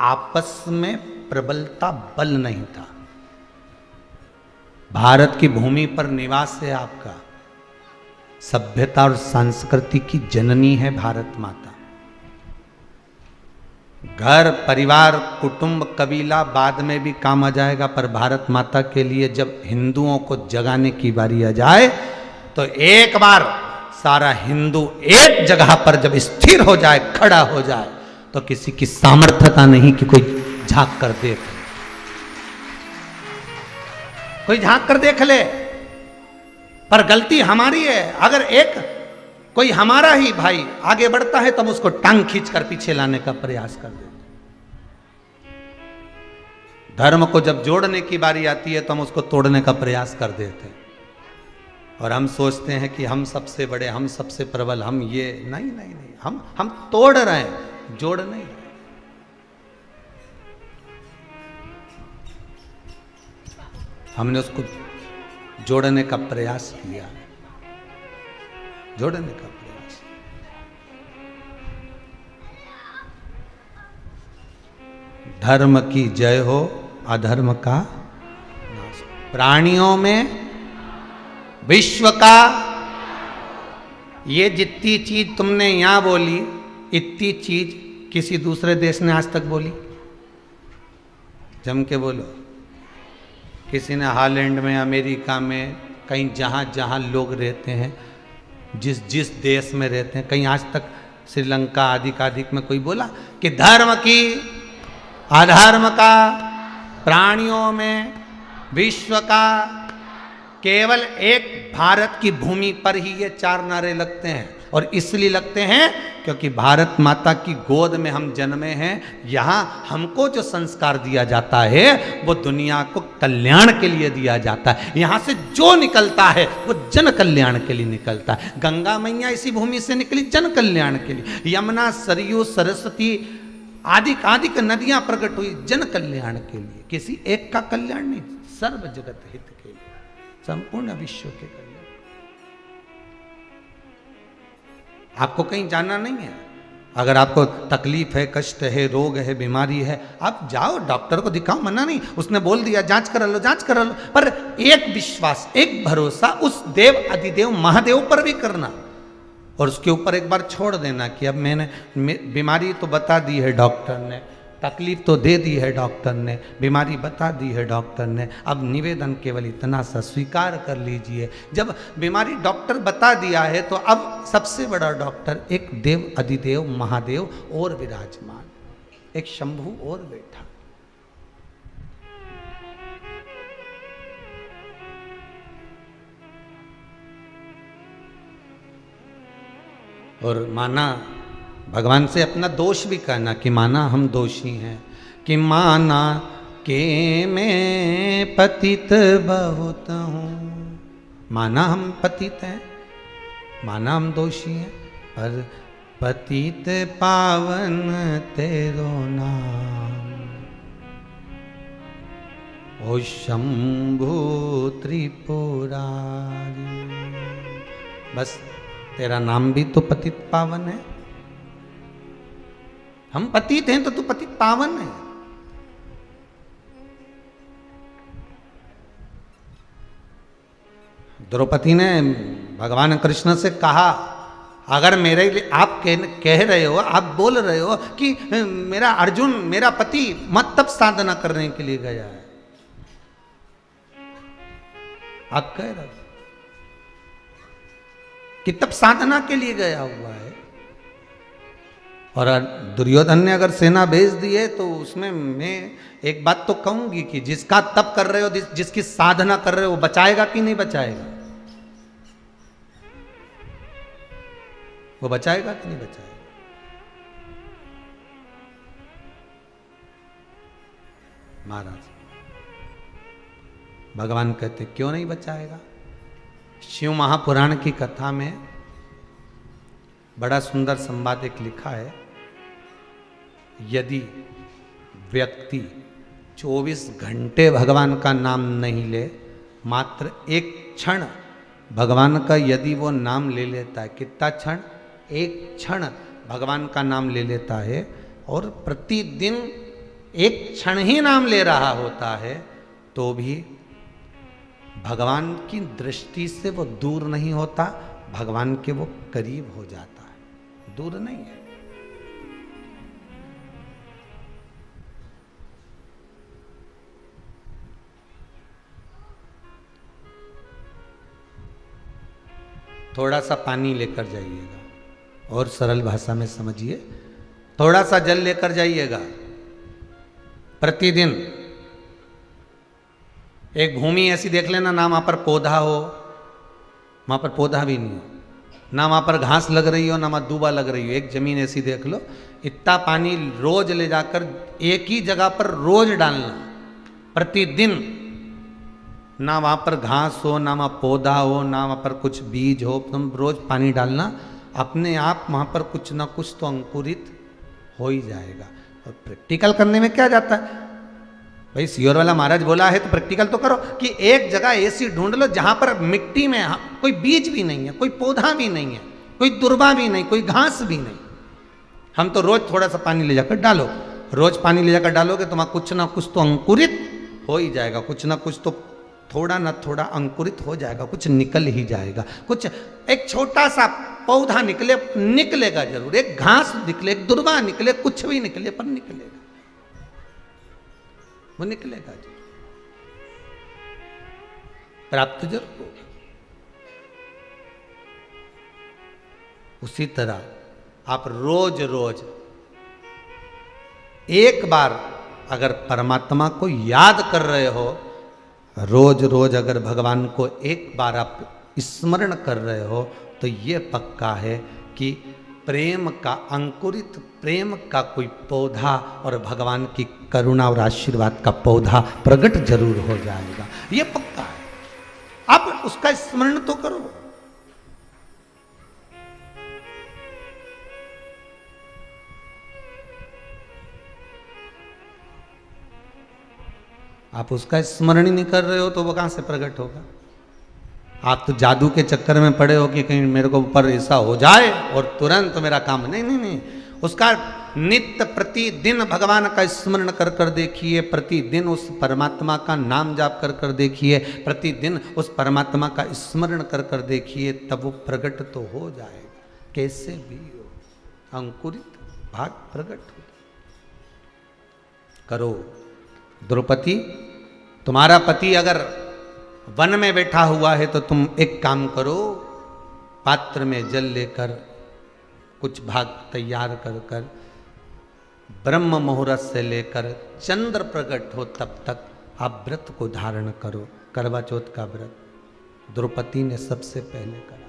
आपस में प्रबलता बल नहीं था। भारत की भूमि पर निवास है आपका, सभ्यता और संस्कृति की जननी है भारत माता। घर परिवार कुटुंब कबीला बाद में भी काम आ जाएगा, पर भारत माता के लिए जब हिंदुओं को जगाने की बारी आ जाए तो एक बार सारा हिंदू एक जगह पर जब स्थिर हो जाए, खड़ा हो जाए, तो किसी की सामर्थ्यता नहीं कि कोई झांक कर देख, कोई झांक कर देख ले। पर गलती हमारी है। अगर एक कोई हमारा ही भाई आगे बढ़ता है तब उसको टांग खींच कर पीछे लाने का प्रयास कर देते। धर्म को जब जोड़ने की बारी आती है तो हम उसको तोड़ने का प्रयास कर देते हैं। और हम सोचते हैं कि हम सबसे बड़े, हम सबसे प्रबल, हम ये नहीं नहीं नहीं, हम तोड़ रहे हैं, जोड़ नहीं रहे। हमने उसको जोड़ने का प्रयास किया, जोड़ने का प्रयास। धर्म की जय हो, अधर्म का नाश। प्राणियों में विश्व का, ये जितनी चीज तुमने यहां बोली, इतनी चीज किसी दूसरे देश ने आज तक बोली? जम के बोलो। किसी ने हॉलैंड में, अमेरिका में, कहीं जहां जहां लोग रहते हैं, जिस जिस देश में रहते हैं, कहीं आज तक श्रीलंका आदि में कोई बोला कि धर्म की, अधर्म का, प्राणियों में, विश्व का? केवल एक भारत की भूमि पर ही ये चार नारे लगते हैं। और इसलिए लगते हैं क्योंकि भारत माता की गोद में हम जन्मे हैं। यहाँ हमको जो संस्कार दिया जाता है वो दुनिया को कल्याण के लिए दिया जाता है। यहाँ से जो निकलता है वो जन कल्याण के लिए निकलता है। गंगा मैया इसी भूमि से निकली जन कल्याण के लिए। यमुना, सरयू, सरस्वती आदि नदियां प्रकट हुई जन कल्याण के लिए, किसी एक का कल्याण नहीं, सर्व जगत हित के लिए, संपूर्ण विश्व के कल्याण। आपको कहीं जाना नहीं है। अगर आपको तकलीफ है, कष्ट है, रोग है, बीमारी है, आप जाओ डॉक्टर को दिखाओ, मना नहीं। उसने बोल दिया जांच करा लो, जांच करा लो, पर एक विश्वास, एक भरोसा उस देव, अधिदेव, महादेव पर भी करना। और उसके ऊपर एक बार छोड़ देना कि अब मैंने बीमारी तो बता दी है डॉक्टर ने, तकलीफ तो दे दी है डॉक्टर ने, बीमारी बता दी है डॉक्टर ने, अब निवेदन केवल इतना सा स्वीकार कर लीजिए। जब बीमारी डॉक्टर बता दिया है तो अब सबसे बड़ा डॉक्टर एक देव, अधिदेव, महादेव और विराजमान, एक शंभु और बैठा। और माना भगवान से अपना दोष भी कहना कि माना हम दोषी हैं, कि माना के मैं पतित बहुत हूँ। माना हम पतित हैं, माना हम दोषी हैं, पर पतित पावन तेरो नाम, ओ शंभु त्रिपुरारी। बस तेरा नाम भी तो पतित पावन है। हम पतित हैं तो तू पतित पावन है। द्रौपदी ने भगवान कृष्ण से कहा, अगर मेरे लिए आप कह रहे हो, आप बोल रहे हो कि मेरा अर्जुन, मेरा पति मत तप साधना करने के लिए गया है, आप कह रहे हो कि तप साधना के लिए गया हुआ है। और दुर्योधन ने अगर सेना भेज दी है तो उसमें मैं एक बात तो कहूंगी कि जिसका तप कर रहे हो, जिसकी साधना कर रहे हो, वो बचाएगा कि नहीं बचाएगा? वो बचाएगा कि नहीं बचाएगा? महाराज भगवान कहते क्यों नहीं बचाएगा? शिव महापुराण की कथा में बड़ा सुंदर संवाद एक लिखा है। यदि व्यक्ति 24 घंटे भगवान का नाम नहीं ले, मात्र एक क्षण भगवान का यदि वो नाम ले लेता है, कितना क्षण? एक क्षण भगवान का नाम ले लेता है, और प्रतिदिन एक क्षण ही नाम ले रहा होता है, तो भी भगवान की दृष्टि से वो दूर नहीं होता, भगवान के वो करीब हो जाता है, दूर नहीं है। थोड़ा सा पानी लेकर जाइएगा, और सरल भाषा में समझिए, थोड़ा सा जल लेकर जाइएगा प्रतिदिन। एक भूमि ऐसी देख लेना, ना वहां पर पौधा हो, वहां पर पौधा भी नहीं हो, ना वहां पर घास लग रही हो, ना वहां दूबा लग रही हो, एक जमीन ऐसी देख लो, इतना पानी रोज ले जाकर एक ही जगह पर रोज डालना प्रतिदिन। ना वहां पर घास हो, ना वहां पौधा हो, ना वहां पर कुछ बीज हो, तुम रोज पानी डालना, अपने आप वहां पर कुछ ना कुछ तो अंकुरित हो ही जाएगा। और प्रैक्टिकल करने में क्या जाता है भाई, सियोर वाला महाराज बोला है तो प्रैक्टिकल तो करो, कि एक जगह ऐसी ढूंढ लो जहां पर मिट्टी में कोई बीज भी नहीं है, कोई पौधा भी नहीं है, कोई दुर्बा भी नहीं, कोई घास भी नहीं। हम तो रोज थोड़ा सा पानी ले जाकर डालो, रोज पानी ले जाकर डालोगे तो वहां कुछ ना कुछ तो अंकुरित हो ही जाएगा, कुछ ना कुछ तो थोड़ा ना थोड़ा अंकुरित हो जाएगा, कुछ निकल ही जाएगा, कुछ एक छोटा सा पौधा निकलेगा जरूर, एक घास निकले, एक दुर्बा निकले, कुछ भी निकले, पर निकलेगा, वो निकलेगा जी, प्राप्त जरूर होगा। उसी तरह आप रोज रोज एक बार अगर परमात्मा को याद कर रहे हो, रोज रोज अगर भगवान को एक बार आप स्मरण कर रहे हो, तो ये पक्का है कि प्रेम का अंकुरित, प्रेम का कोई पौधा और भगवान की करुणा और आशीर्वाद का पौधा प्रकट जरूर हो जाएगा, ये पक्का है। आप उसका स्मरण तो करो। आप उसका स्मरण ही नहीं कर रहे हो तो वो कहां से प्रकट होगा। आप तो जादू के चक्कर में पड़े हो कि कहीं मेरे को ऊपर ऐसा हो जाए और तुरंत मेरा काम, नहीं नहीं नहीं, उसका नित्य प्रतिदिन भगवान का स्मरण कर कर देखिए, प्रतिदिन उस परमात्मा का नाम जाप कर कर देखिए, प्रतिदिन उस परमात्मा का स्मरण कर कर देखिए, तब वो प्रकट तो हो जाएगा, कैसे भी हो, अंकुरित भाग प्रकट हो। करो। द्रौपदी, तुम्हारा पति अगर वन में बैठा हुआ है तो तुम एक काम करो, पात्र में जल लेकर कुछ भाग तैयार कर कर ब्रह्म मुहूर्त से लेकर चंद्र प्रकट हो तब तक आप व्रत को धारण करो, करवा चौथ का व्रत। द्रौपदी ने सबसे पहले करा।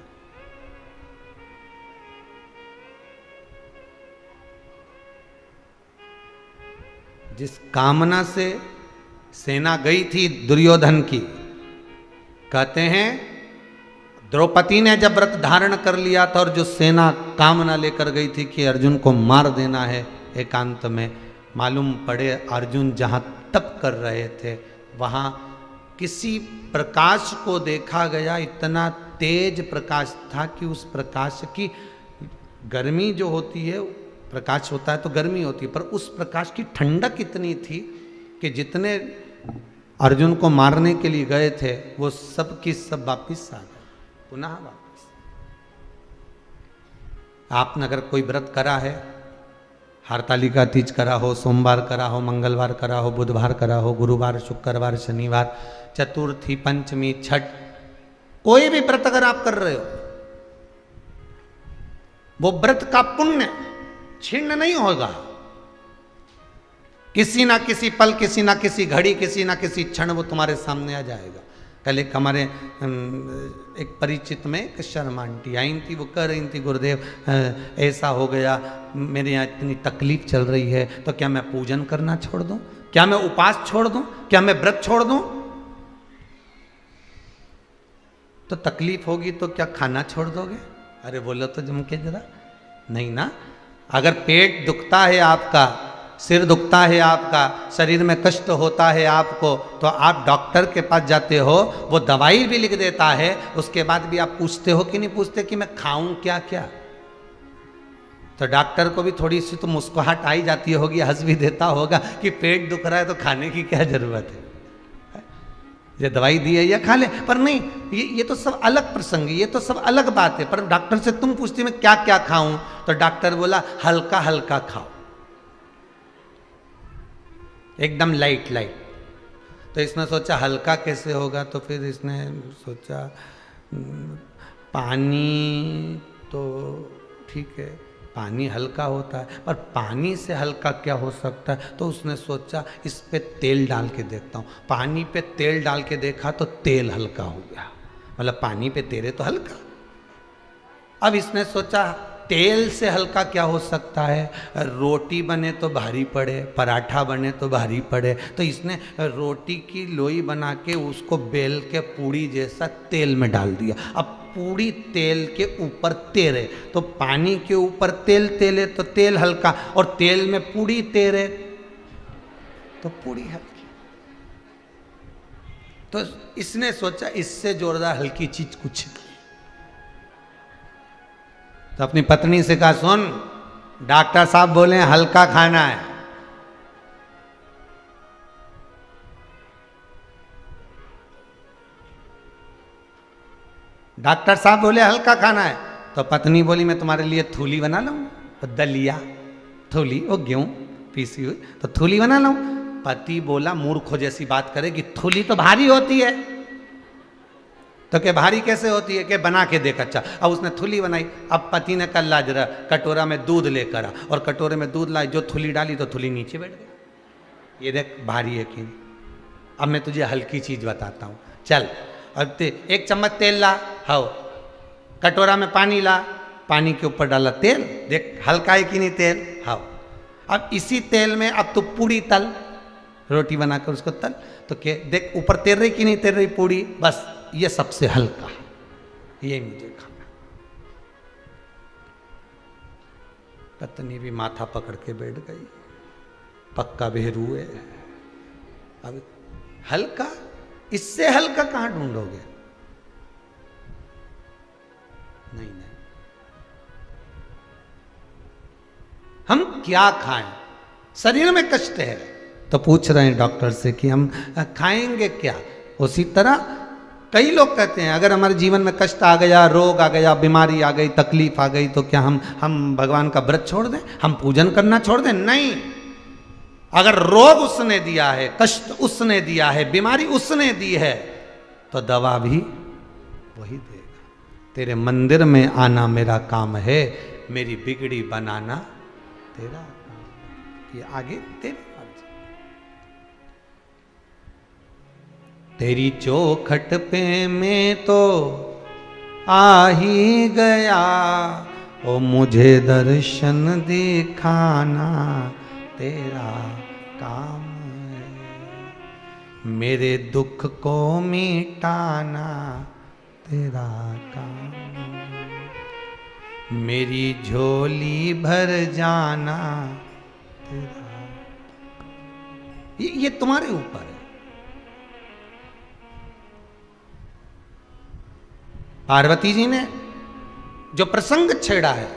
जिस कामना से सेना गई थी दुर्योधन की, कहते हैं द्रौपदी ने जब व्रत धारण कर लिया था और जो सेना कामना लेकर गई थी कि अर्जुन को मार देना है एकांत में, मालूम पड़े अर्जुन जहां तप कर रहे थे वहां किसी प्रकाश को देखा गया, इतना तेज प्रकाश था कि उस प्रकाश की गर्मी जो होती है, प्रकाश होता है तो गर्मी होती है, पर उस प्रकाश की ठंडक इतनी थी कि जितने अर्जुन को मारने के लिए गए थे वो सब की सब वापिस आ गए, पुनः वापिस। आपने अगर कोई व्रत करा है, हरतालिका तीज करा हो, सोमवार करा हो, मंगलवार करा हो, बुधवार करा हो, गुरुवार, शुक्रवार, शनिवार, चतुर्थी, पंचमी, छठ, कोई भी व्रत अगर आप कर रहे हो, वो व्रत का पुण्य छिन्न नहीं होगा। किसी ना किसी पल, किसी ना किसी घड़ी, किसी ना किसी क्षण वो तुम्हारे सामने आ जाएगा। कल एक हमारे एक परिचित में एक शर्मा आंटी आई थी, वो कह रही थी गुरुदेव ऐसा हो गया, मेरे यहाँ इतनी तकलीफ चल रही है, तो क्या मैं पूजन करना छोड़ दूं, क्या मैं उपास छोड़ दूं, क्या मैं व्रत छोड़ दूं? तो तकलीफ होगी तो क्या खाना छोड़ दोगे? अरे बोलो तो जम के जरा, नहीं ना। अगर पेट दुखता है आपका, सिर दुखता है आपका, शरीर में कष्ट होता है आपको, तो आप डॉक्टर के पास जाते हो, वो दवाई भी लिख देता है, उसके बाद भी आप पूछते हो कि नहीं पूछते कि मैं खाऊं क्या क्या? तो डॉक्टर को भी थोड़ी सी तो मुस्कुराहट आई जाती होगी, हंस भी देता होगा कि पेट दुख रहा है तो खाने की क्या जरूरत है, ये दवाई दी है या खा ले। पर नहीं, ये तो सब अलग प्रसंग है, ये तो सब अलग बात है। पर डॉक्टर से तुम पूछती मैं क्या क्या खाऊं, तो डॉक्टर बोला हल्का हल्का खाओ, एकदम लाइट लाइट। तो इसने सोचा हल्का कैसे होगा, तो फिर इसने सोचा पानी तो ठीक है, पानी हल्का होता है, पर पानी से हल्का क्या हो सकता है? तो उसने सोचा इस पे तेल डाल के देखता हूँ। पानी पे तेल डाल के देखा तो तेल हल्का हो गया, मतलब पानी पे तेरे तो हल्का। अब इसने सोचा तेल से हल्का क्या हो सकता है? रोटी बने तो भारी पड़े, पराठा बने तो भारी पड़े। तो इसने रोटी की लोई बना के उसको बेल के पूड़ी जैसा तेल में डाल दिया। अब पूड़ी तेल के ऊपर तेरे, तो पानी के ऊपर तेल तेले तो तेल हल्का, और तेल में पूड़ी तेरे तो पूड़ी हल्की। तो इसने सोचा इससे जोरदार हल्की चीज कुछ नहीं। तो अपनी पत्नी से कहा, सुन, डॉक्टर साहब बोले हल्का खाना है। डॉक्टर साहब बोले हल्का खाना है। तो पत्नी बोली मैं तुम्हारे लिए थूली बना लाऊं? तो दलिया, थूली, वो गेहूं पीसी हुई, तो थूली बना लाऊं? पति बोला मूर्खों जैसी बात करेगी, थूली तो भारी होती है। तो क्या भारी कैसे होती है? कि बना के देख। अच्छा, अब उसने थूली बनाई। अब पति ने कल ला जरा कटोरा में दूध लेकर आ, और कटोरे में दूध लाई, जो थूली डाली तो थूली नीचे बैठ गई। ये देख भारी है कि नहीं। अब मैं तुझे हल्की चीज बताता हूँ, चल। अब एक चम्मच तेल ला, हाओ, कटोरा में पानी ला, पानी के ऊपर डाला तेल, देख हल्का है कि नहीं तेल, हाओ। अब इसी तेल में अब तू पूड़ी तल, रोटी बनाकर उसको तल, तो क्या देख ऊपर तेर रही कि नहीं तेर रही पूड़ी? बस ये सबसे हल्का, ये मुझे खाना। पत्नी भी माथा पकड़ के बैठ गई, पक्का बेहरू है। अब हल्का, इससे हल्का कहां ढूंढोगे? नहीं नहीं, हम क्या खाएं? शरीर में कष्ट है, तो पूछ रहे हैं डॉक्टर से कि हम खाएंगे क्या? उसी तरह कई लोग कहते हैं अगर हमारे जीवन में कष्ट आ गया, रोग आ गया, बीमारी आ गई, तकलीफ आ गई, तो क्या हम भगवान का व्रत छोड़ दें, हम पूजन करना छोड़ दें? नहीं। अगर रोग उसने दिया है, कष्ट उसने दिया है, बीमारी उसने दी है, तो दवा भी वही देगा। तेरे मंदिर में आना मेरा काम है, मेरी बिगड़ी बनाना तेरा काम। ये आगे तेरी मर्जी। तेरी चौखट पे मैं तो आ ही गया, ओ मुझे दर्शन दिखाना तेरा काम है, मेरे दुख को मिटाना तेरा काम है, मेरी झोली भर जाना तेरा। ये तुम्हारे ऊपर है। पार्वती जी ने जो प्रसंग छेड़ा है,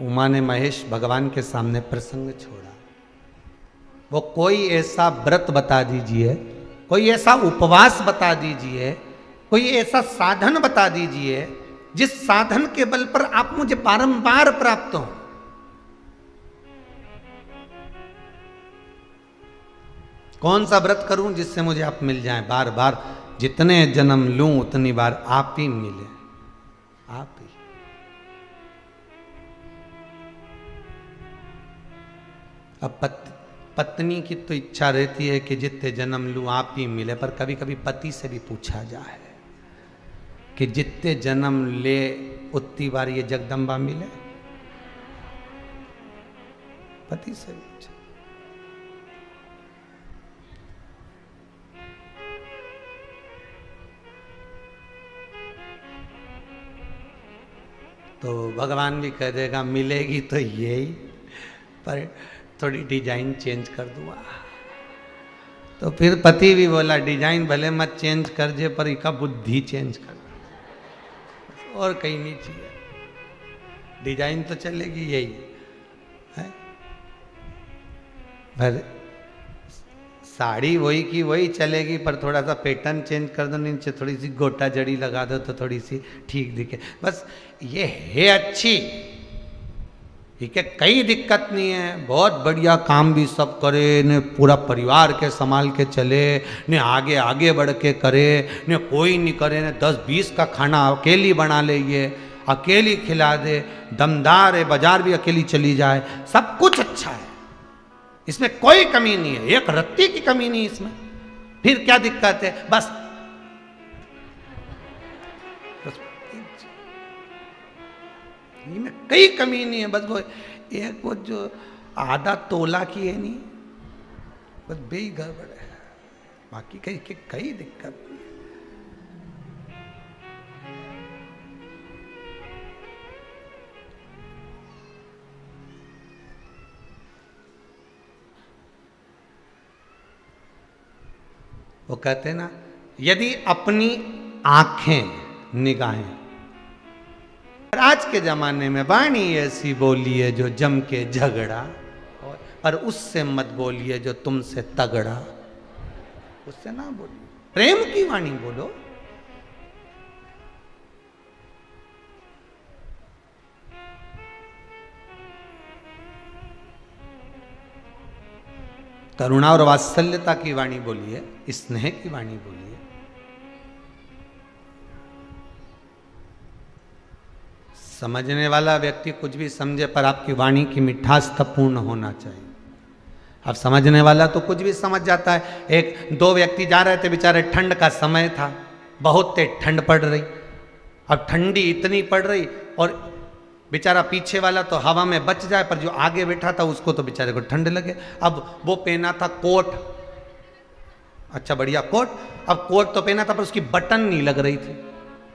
उमा ने महेश भगवान के सामने प्रसंग छोड़ा। वो कोई ऐसा व्रत बता दीजिए, कोई ऐसा उपवास बता दीजिए, कोई ऐसा साधन बता दीजिए जिस साधन के बल पर आप मुझे बारंबार प्राप्त हो। कौन सा व्रत करूं जिससे मुझे आप मिल जाएं बार बार? जितने जन्म लूं उतनी बार आप ही मिले, आप ही। अब पत्नी की तो इच्छा रहती है कि जितने जन्म लूं आप ही मिले, पर कभी कभी पति से भी पूछा जाए कि जितने जन्म ले उतनी बार ये जगदम्बा मिले। पति से पूछा। तो भगवान भी कह देगा मिलेगी तो यही, पर थोड़ी डिजाइन चेंज कर दूंगा। तो फिर पति भी बोला डिजाइन भले मत चेंज कर जे, पर इसका बुद्धि चेंज कर, और कहीं नहीं चाहिए। डिजाइन तो चलेगी यही है, पर साड़ी वही की वही चलेगी, पर थोड़ा सा पैटर्न चेंज कर दो, नीचे थोड़ी सी गोटा जड़ी लगा दो तो थोड़ी सी ठीक दिखे। बस ये है अच्छी, ठीक है, कई दिक्कत नहीं है, बहुत बढ़िया काम भी सब करे ने, पूरा परिवार के संभाल के चले ने, आगे आगे बढ़ के करे ने, कोई नहीं करे ने, 10-20 का खाना अकेली बना ले, ये अकेली खिला दे, दमदार है, बाजार भी अकेली चली जाए, सब कुछ अच्छा है, इसमें कोई कमी नहीं है, एक रत्ती की कमी नहीं इसमें। फिर क्या दिक्कत है? बस में कई कमी नहीं है, बस वो एक वो जो आधा तोला की है नहीं, बस बेई गड़बड़ है, बाकी कई दिक्कत नहीं है। वो कहते हैं ना, यदि अपनी आंखें निगाहें, आज के जमाने में वाणी ऐसी बोलिए जो जम के झगड़ा, और उससे मत बोलिए जो तुमसे तगड़ा, उससे ना बोलिए, प्रेम की वाणी बोलो। करुणा और वात्सल्यता की वाणी बोलिए, स्नेह की वाणी बोलिए। समझने वाला व्यक्ति कुछ भी समझे, पर आपकी वाणी की मिठास तब पूर्ण होना चाहिए। अब समझने वाला तो कुछ भी समझ जाता है। 2 व्यक्ति जा रहे थे, बेचारे, ठंड का समय था, बहुत तेज ठंड पड़ रही, अब ठंडी इतनी पड़ रही, और बेचारा पीछे वाला तो हवा में बच जाए, पर जो आगे बैठा था उसको तो बेचारे को ठंड लगे। अब वो पहना था कोट, अच्छा बढ़िया कोट, अब कोट तो पहना था पर उसकी बटन नहीं लग रही थी।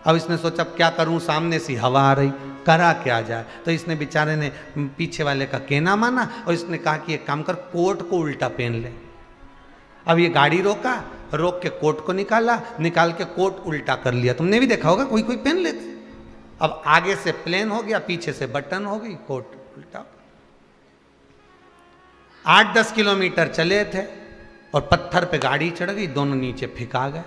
अब इसने सोचा क्या करूं, सामने से हवा आ रही, करा क्या जाए, तो इसने बेचारे ने पीछे वाले का कहना माना और इसने कहा कि एक काम कर, कोट को उल्टा पहन ले। अब ये गाड़ी रोका, रोक के कोट को निकाला, निकाल के कोट उल्टा कर लिया। तुमने भी देखा होगा, कोई कोई पहन लेते। अब आगे से प्लेन हो गया, पीछे से बटन हो गई, कोट उल्टा। 8-10 किलोमीटर चले थे और पत्थर पे गाड़ी चढ़ गई, दोनों नीचे फिका गए।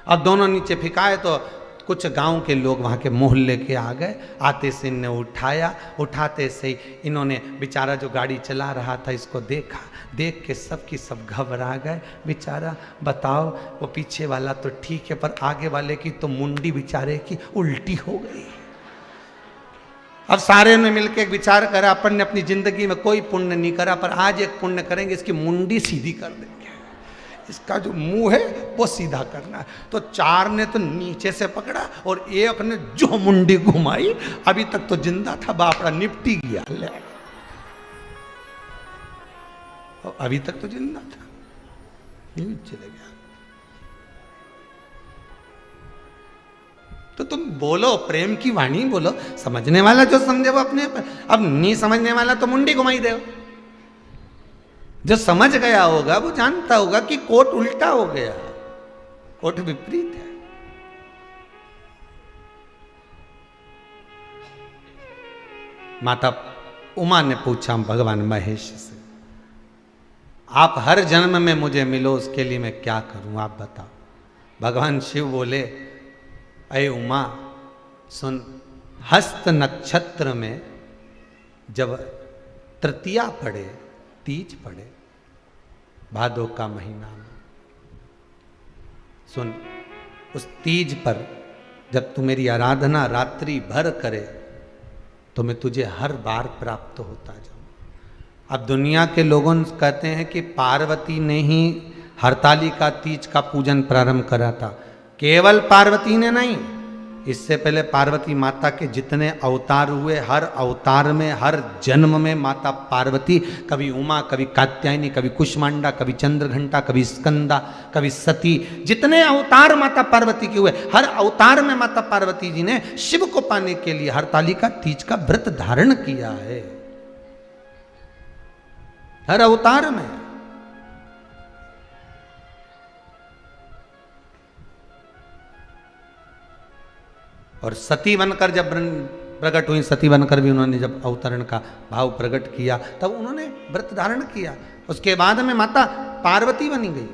अब दोनों नीचे फिकाए तो कुछ गांव के लोग वहाँ के मोहल्ले के आ गए, आते से इन्हें उठाया, उठाते से ही इन्होंने, बेचारा जो गाड़ी चला रहा था इसको देखा, देख के सब की सब घबरा गए। बेचारा बताओ, वो पीछे वाला तो ठीक है, पर आगे वाले की तो मुंडी बेचारे की उल्टी हो गई। अब सारे ने मिलकर एक विचार करा, अपन ने अपनी जिंदगी में कोई पुण्य नहीं करा, पर आज एक पुण्य करेंगे, इसकी मुंडी सीधी कर देंगे, इसका जो मुंह है वो सीधा करना है। तो 4 ने तो नीचे से पकड़ा और एक ने जो मुंडी घुमाई, अभी तक तो जिंदा था, बापड़ा निपटी गया, ले अभी तक तो जिंदा था, चले गया। तो तुम बोलो, प्रेम की वाणी बोलो, समझने वाला जो समझे वो अपने, अब नहीं समझने वाला तो मुंडी घुमाई दे। जो समझ गया होगा वो जानता होगा कि कोट उल्टा हो गया, कोट विपरीत है। माता उमा ने पूछा भगवान महेश से, आप हर जन्म में मुझे मिलो, उसके लिए मैं क्या करूं, आप बताओ। भगवान शिव बोले, अये उमा सुन, हस्त नक्षत्र में जब तृतीया पड़े, तीज पड़े, भादो का महीना में, सुन, उस तीज पर जब तू मेरी आराधना रात्रि भर करे तो मैं तुझे हर बार प्राप्त होता जाऊं। अब दुनिया के लोगों कहते हैं कि पार्वती ने ही हरतालिका तीज का पूजन प्रारंभ करा था। केवल पार्वती ने नहीं, इससे पहले पार्वती माता के जितने अवतार हुए, हर अवतार में, हर जन्म में माता पार्वती, कभी उमा, कभी कात्यायनी, कभी कुष्मांडा, कभी चंद्रघंटा, कभी स्कंदा, कभी सती, जितने अवतार माता पार्वती के हुए, हर अवतार में माता पार्वती जी ने शिव को पाने के लिए हरतालिका तीज का व्रत धारण किया है, हर अवतार में। और सती बनकर जब प्रकट हुई, सती बनकर भी उन्होंने जब अवतरण का भाव प्रकट किया, तब उन्होंने व्रत धारण किया। उसके बाद में माता पार्वती बनी गई,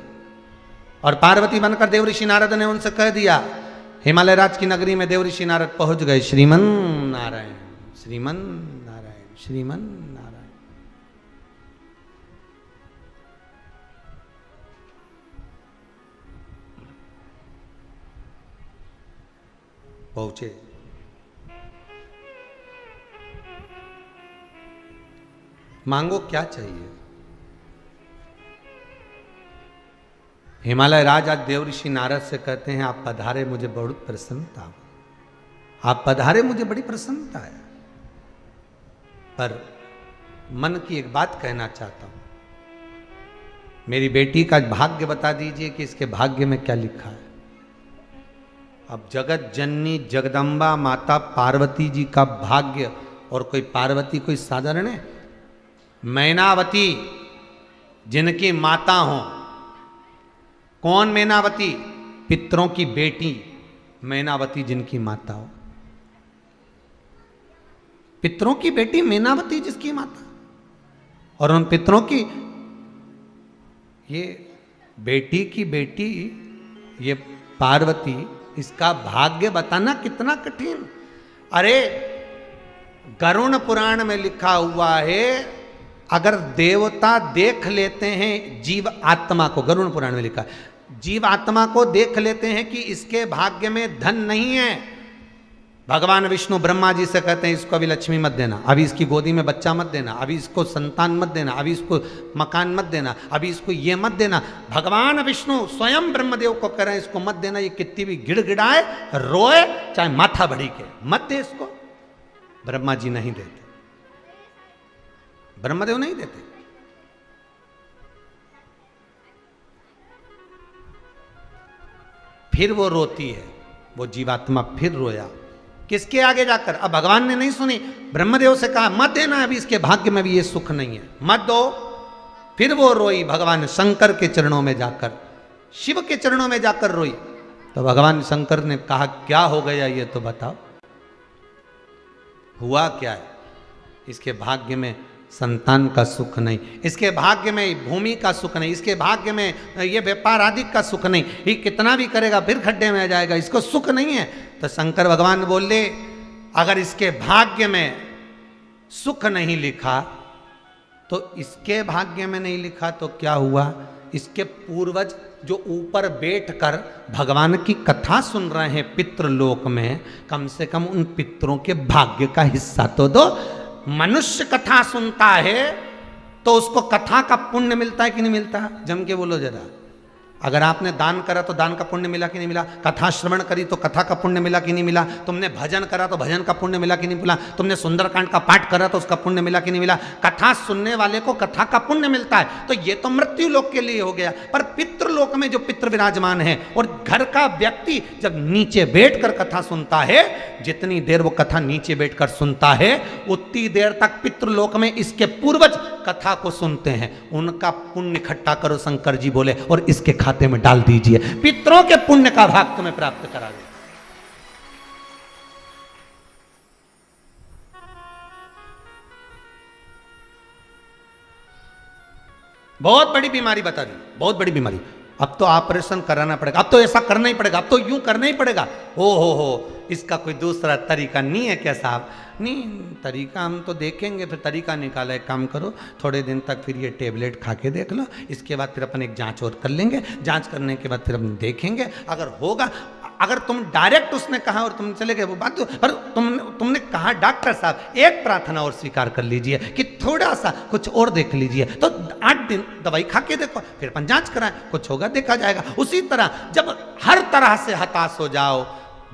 और पार्वती बनकर देवऋषि नारद ने उनसे कह दिया, हिमालय राज की नगरी में देवऋषि नारद पहुंच गए, श्रीमन नारायण, श्रीमन नारायण, श्रीमन नारायण। पहुंचे, मांगो क्या चाहिए। हिमालय राज आज देव ऋषि नारद से कहते हैं आप पधारे, मुझे बहुत प्रसन्नता, आप पधारे, मुझे बड़ी प्रसन्नता है, पर मन की एक बात कहना चाहता हूं। मेरी बेटी का भाग्य बता दीजिए कि इसके भाग्य में क्या लिखा है। अब जगत जननी जगदम्बा माता पार्वती जी का भाग्य, और कोई पार्वती कोई साधारण है? मैनावती जिनकी माता हो। कौन मैनावती? पितरों की बेटी मैनावती जिनकी माता हो। पितरों की बेटी मैनावती जिसकी माता, और उन पितरों की ये बेटी की बेटी ये पार्वती, इसका भाग्य बताना कितना कठिन। अरे गरुण पुराण में लिखा हुआ है, अगर देवता देख लेते हैं जीव आत्मा को, गरुण पुराण में लिखा है, जीव आत्मा को देख लेते हैं कि इसके भाग्य में धन नहीं है, भगवान विष्णु ब्रह्मा जी से कहते हैं इसको अभी लक्ष्मी मत देना, अभी इसकी गोदी में बच्चा मत देना, अभी इसको संतान मत देना, अभी इसको मकान मत देना, अभी इसको ये मत देना। भगवान विष्णु स्वयं ब्रह्मदेव को कह रहे हैं इसको मत देना, ये कितनी भी गिड़गिड़ाए रोए चाहे माथा बड़ी के, मत दे इसको। ब्रह्मा जी नहीं देते, ब्रह्मदेव नहीं देते। फिर वो रोती है, वो जीवात्मा फिर रोया, किसके आगे जाकर? अब भगवान ने नहीं सुनी, ब्रह्मदेव से कहा मत देना, अभी इसके भाग्य में भी ये सुख नहीं है, मत दो। फिर वो रोई भगवान शंकर के चरणों में जाकर, शिव के चरणों में जाकर रोई। तो भगवान शंकर ने कहा क्या हो गया ये तो बताओ, हुआ क्या है? इसके भाग्य में संतान का सुख नहीं, इसके भाग्य में भूमि का सुख नहीं, इसके भाग्य में ये व्यापार आदि का सुख नहीं, ये कितना भी करेगा फिर खड्डे में आ जाएगा, इसको सुख नहीं है। तो शंकर भगवान बोले अगर इसके भाग्य में सुख नहीं लिखा तो इसके भाग्य में नहीं लिखा तो क्या हुआ? इसके पूर्वज जो ऊपर बैठकर भगवान की कथा सुन रहे हैं पितृलोक में, कम से कम उन पितरों के भाग्य का हिस्सा तो दो। मनुष्य कथा सुनता है तो उसको कथा का पुण्य मिलता है कि नहीं मिलता? जम के बोलो जरा। अगर आपने दान करा तो दान का पुण्य मिला कि नहीं मिला? कथा श्रवण करी तो कथा का पुण्य मिला कि नहीं मिला? तुमने भजन करा तो भजन का पुण्य मिला कि नहीं मिला? तुमने सुंदरकांड का पाठ करा तो उसका पुण्य मिला कि नहीं मिला? कथा सुनने वाले को कथा का पुण्य मिलता है। तो ये तो मृत्यु लोक के लिए हो गया, पर पितृलोक में जो पितृ विराजमान है और घर का व्यक्ति जब नीचे बैठकर कथा सुनता है, जितनी देर वो कथा नीचे बैठकर सुनता है उतनी देर तक पितृलोक में इसके पूर्वज कथा को सुनते हैं। उनका पुण्य इकट्ठा करो, शंकर जी बोले, और इसके खाते में डाल दीजिए, पितरों के पुण्य का भाग तुम्हें प्राप्त करा दे। बहुत बड़ी बीमारी बता दी, बहुत बड़ी बीमारी। अब तो ऑपरेशन कराना पड़ेगा, अब तो ऐसा करना ही पड़ेगा, अब तो यूं करना ही पड़ेगा। हो इसका कोई दूसरा तरीका नहीं है क्या साहब? नहीं, तरीका हम तो देखेंगे, फिर तरीका निकाला। एक काम करो, थोड़े दिन तक फिर ये टेबलेट खा के देख लो, इसके बाद फिर अपन एक जांच और कर लेंगे, जांच करने के बाद फिर हम देखेंगे अगर होगा। अगर तुम डायरेक्ट उसने कहा और तुम चले गए वो बात, पर तुमने कहा डॉक्टर साहब एक प्रार्थना और स्वीकार कर लीजिए कि थोड़ा सा कुछ और देख लीजिए, तो 8 दिन दवाई खा के देखो, फिर अपन जांच कराएं, कुछ होगा देखा जाएगा। उसी तरह जब हर तरह से हताश हो जाओ,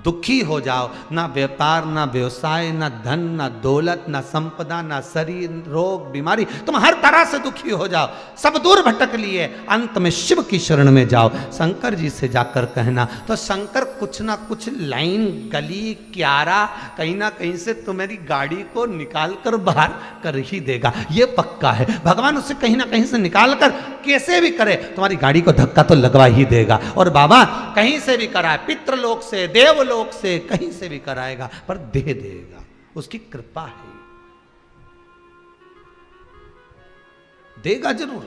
दुखी हो जाओ, ना व्यापार, ना व्यवसाय, ना धन, ना दौलत, ना संपदा, ना शरीर, रोग, बीमारी, तुम हर तरह से दुखी हो जाओ, सब दूर भटक लिए, अंत में शिव की शरण में जाओ, शंकर जी से जाकर कहना, तो शंकर कुछ ना कुछ लाइन, गली, क्यारा, कहीं ना कहीं से तुम्हारी गाड़ी को निकाल कर बाहर कर ही देगा, ये पक्का है। भगवान उसे कहीं ना कहीं से निकाल कर कैसे भी करे तुम्हारी गाड़ी को धक्का तो लगवा ही देगा। और बाबा कहीं से भी कराए, पितृलोक से, देवलोक से, कहीं से भी कराएगा, पर दे देगा, उसकी कृपा है, देगा जरूर,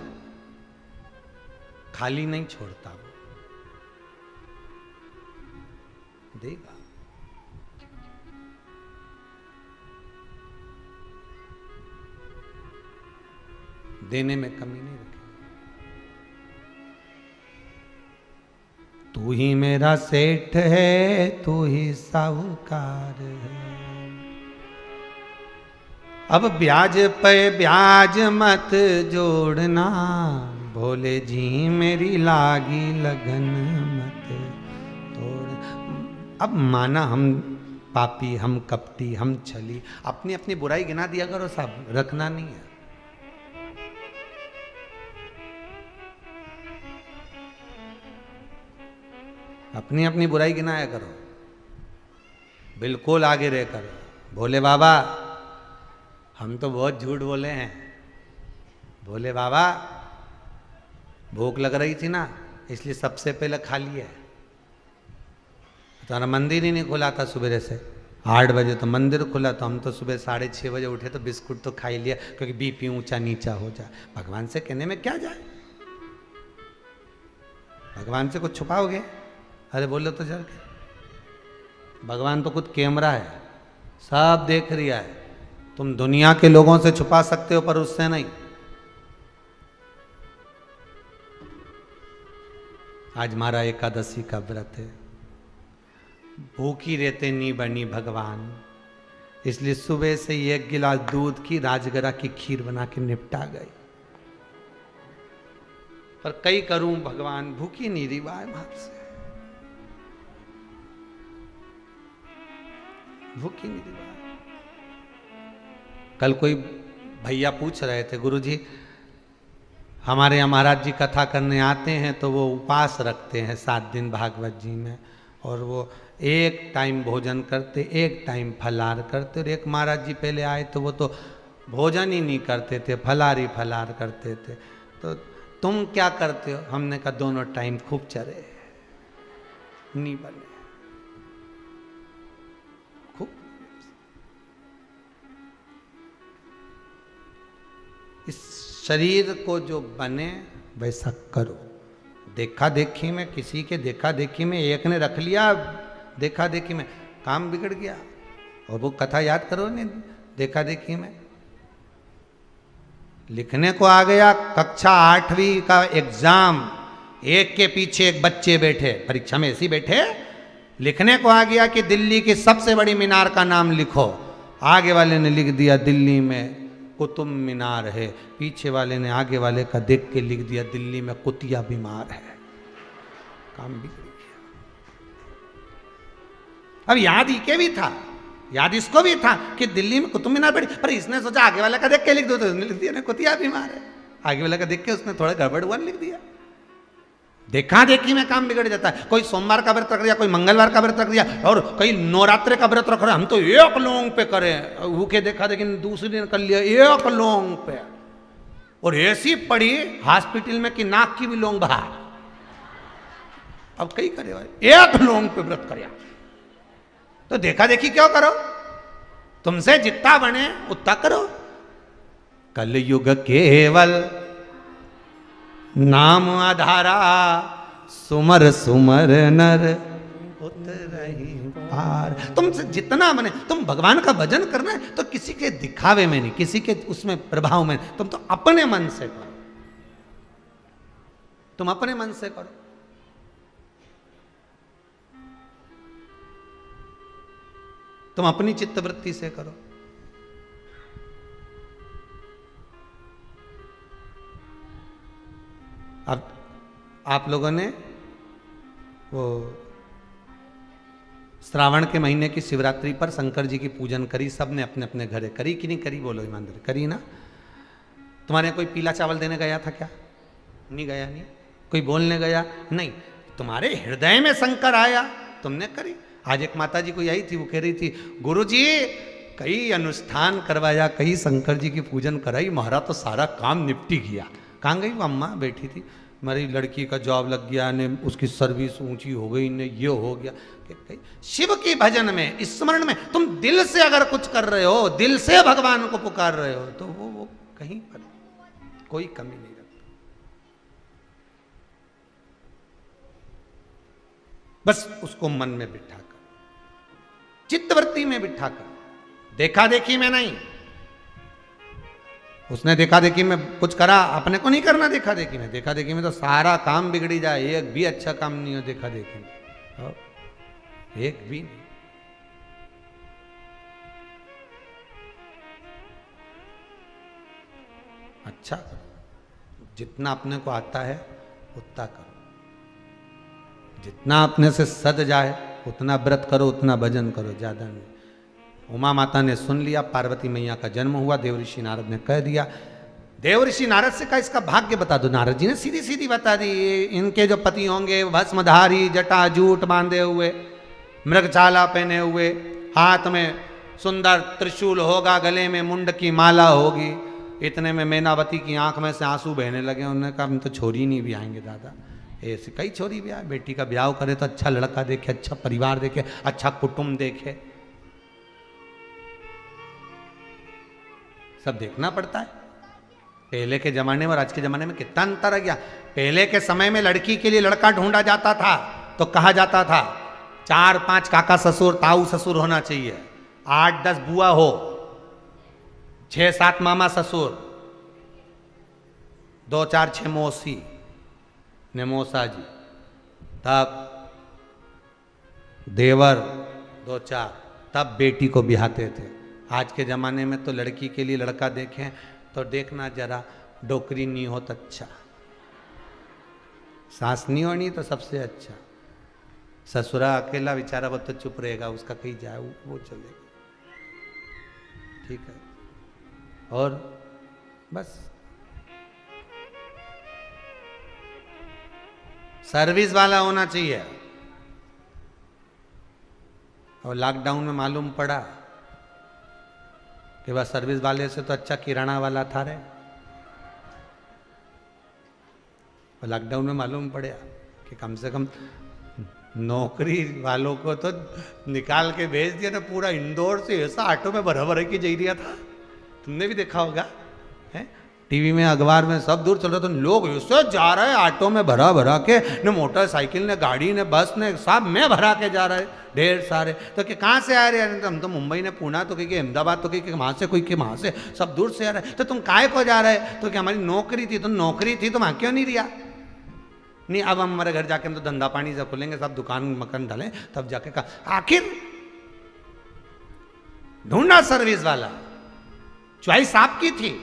खाली नहीं छोड़ता वो, देगा। देने में कमी नहीं रखेंगे। तू ही मेरा सेठ है, तू ही साहूकार है, अब ब्याज पे ब्याज मत जोड़ना, भोले जी मेरी लागी लगन मत तोड़। अब माना हम पापी, हम कपटी, हम छली, अपनी अपनी बुराई गिना दिया करो साहब, रखना नहीं है। अपनी अपनी बुराई गिनाया करो, बिल्कुल आगे रह करो। भोले बाबा हम तो बहुत झूठ बोले हैं, भोले बाबा भूख लग रही थी ना इसलिए सबसे पहले खा लिया। तुम्हारा मंदिर ही नहीं खुला था सुबह से, 8 बजे तो मंदिर खुला, तो हम तो सुबह 6:30 बजे उठे तो बिस्कुट तो खा ही लिया, क्योंकि बीपी ऊंचा नीचा हो जाए। भगवान से कहने में क्या जाए, भगवान से कुछ छुपाओगे? अरे बोलो तो जर, भगवान तो खुद कैमरा है, सब देख रिया है। तुम दुनिया के लोगों से छुपा सकते हो पर उससे नहीं। आज हमारा एकादशी का व्रत है, भूखी रहते नी बनी भगवान, इसलिए सुबह से 1 गिलास दूध की राजगरा की खीर बना के निपटा गई। पर कई करूं भगवान, भूखी नहीं रिवाय मार से, भूखी नहीं रिवाय। कल कोई भैया पूछ रहे थे, गुरुजी हमारे यहाँ महाराज जी कथा करने आते हैं तो वो उपास रखते हैं 7 दिन भागवत जी में, और वो एक टाइम भोजन करते, एक टाइम फलार करते। और एक महाराज जी पहले आए तो वो तो भोजन ही नहीं करते थे, फलार ही फलार करते थे। तो तुम क्या करते हो? हमने कहा दोनों टाइम खूब चरे, नहीं बने खूब। इस शरीर को जो बने वैसा करो। देखा देखी में, किसी के देखा देखी में एक ने रख लिया, देखा देखी में काम बिगड़ गया। और वो कथा याद करो ने, देखा देखी में लिखने को आ गया कक्षा 8वीं का एग्जाम, एक के पीछे एक बच्चे बैठे, परीक्षा में ऐसे बैठे, लिखने को आ गया कि दिल्ली की सबसे बड़ी मीनार का नाम लिखो। आगे वाले ने लिख दिया दिल्ली में कुतुब मीनार है, पीछे वाले ने आगे वाले का देख के लिख दिया दिल्ली में कुतिया बीमार है। काम बिगड़ गया। अब याद ही के भी था, याद इसको भी था कि दिल्ली में कुतुब मीनार बड़ी, पर इसने सोचा आगे वाले का देख के लिख दो, तो उसने लिख दिया कुतिया बीमार है। आगे वाले का देख के उसने थोड़ा गड़बड़ हुआ लिख दिया। देखा देखी में काम बिगड़ जाता है। कोई सोमवार का व्रत रख दिया, कोई मंगलवार का व्रत रख दिया, और कई नवरात्रे का व्रत रख रहे, हम तो 1 लौंग पे करें, भूखे देखा देखी दूसरे दिन कर लिया 1 लौंग पे, और ऐसी पड़ी हॉस्पिटल में कि नाक की भी लौंग बाहर। अब कई करे भाई 1 लौंग पे व्रत कर, तो देखा देखी क्यों करो? तुमसे जितना बने उतना करो। कलयुग केवल नाम आधारा, सुमर सुमर नर उतरहि पार। तुमसे जितना बने, तुम भगवान का भजन करना है तो किसी के दिखावे में नहीं, किसी के उसमें प्रभाव में, तुम तो अपने मन से करो, तुम अपने मन से करो। तुम अपनी चित्तवृत्ति से करो। अब आप लोगों ने वो श्रावण के महीने की शिवरात्रि पर शंकर जी की पूजन करी, सब ने अपने अपने घरे करी कि नहीं करी? बोलो ईमानदारी, करी ना? तुम्हारे कोई पीला चावल देने गया था क्या? नहीं गया। नहीं कोई बोलने गया? नहीं। तुम्हारे हृदय में शंकर आया, तुमने करी। आज एक माता जी को आई थी, वो कह रही थी गुरुजी कई अनुष्ठान करवाया, कई शंकर जी की पूजन कराई, महाराज तो सारा काम निपटी गया। कहाँ गई वो अम्मा? बैठी थी, मेरी लड़की का जॉब लग गया ने, उसकी सर्विस ऊंची हो गई ने, ये हो गया। शिव की भजन में, स्मरण में तुम दिल से अगर कुछ कर रहे हो, दिल से भगवान को पुकार रहे हो, तो वो कहीं पर कोई कमी नहीं रखता। बस उसको मन में बिठा कर, चित्तवृत्ति में बिठा कर, देखा देखी में नहीं। उसने देखा देखी में कुछ करा, अपने को नहीं करना देखा देखी में। देखा देखी में तो सारा काम बिगड़ी जाए, एक भी अच्छा काम नहीं हो देखा देखी में, एक भी नहीं। अच्छा करो, जितना अपने को आता है उतना करो, जितना अपने से सद जाए उतना व्रत करो, उतना भजन करो, ज्यादा नहीं। उमा माता ने सुन लिया, पार्वती मैया का जन्म हुआ, देवऋषि नारद ने कह दिया। देवऋषि नारद से कहा इसका भाग्य बता दो। नारद जी ने सीधी सीधी बता दी, इनके जो पति होंगे भस्मधारी, जटा जूट बांधे हुए, मृगछाला पहने हुए, हाथ में सुंदर त्रिशूल होगा, गले में मुंड की माला होगी। इतने में मैनावती की आंख में से आंसू बहने लगे। उन्होंने कहा हम तो छोरी नहीं भी आएंगे दादा, ऐसे कई छोरी भी आए, बेटी का ब्याह करे तो अच्छा लड़का देखे, अच्छा परिवार देखे, अच्छा कुटुंब देखे, सब देखना पड़ता है। पहले के जमाने में और आज के जमाने में कितना अंतर आ गया। पहले के समय में लड़की के लिए लड़का ढूंढा जाता था तो कहा जाता था 4-5 काका ससुर ताऊ ससुर होना चाहिए, 8-10 बुआ हो, 6-7 मामा ससुर, 2-4-6 मौसी ने मौसा जी, तब देवर 2-4, तब बेटी को ब्याहते थे। आज के ज़माने में तो लड़की के लिए लड़का देखें तो देखना जरा डोकरी नहीं हो तो अच्छा, सास नहीं होनी तो सबसे अच्छा, ससुरा अकेला बेचारा वो तो चुप रहेगा, उसका कहीं जाए वो चलेगा, ठीक है। और बस सर्विस वाला होना चाहिए। और लॉकडाउन में मालूम पड़ा कि वह सर्विस वाले से तो अच्छा किराना वाला था रे। और लॉकडाउन में मालूम पड़ा कि कम से कम नौकरी वालों को तो निकाल के भेज दिया ना, पूरा इंदौर से ऐसा ऑटो में भरा भरा के जा दिया था, तुमने भी देखा होगा है? टीवी में अखबार में सब दूर चल रहा था, लोग ऐसे जा रहे हैं ऑटो में भरा भरा के, न मोटरसाइकिल ने गाड़ी ने बस ने सब में भरा के जा रहे ढेर सारे। तो कि कहाँ से आ रहे हैं? तो हम तो मुंबई ने पूना, तो कहीं अहमदाबाद, तो कहीं वहाँ से, कोई के वहाँ से, सब दूर से आ रहे हैं। तो तुम काहे को जा रहे? तो कि हमारी नौकरी थी। तो नौकरी थी तो वहाँ क्यों नहीं रिया? नहीं अब हम हमारे घर जाके हम तो धंधा पानी से खुलेंगे, सब दुकान मकान डालें, तब जाके कहा आखिर ढूंढा सर्विस वाला, चॉइस आपकी थी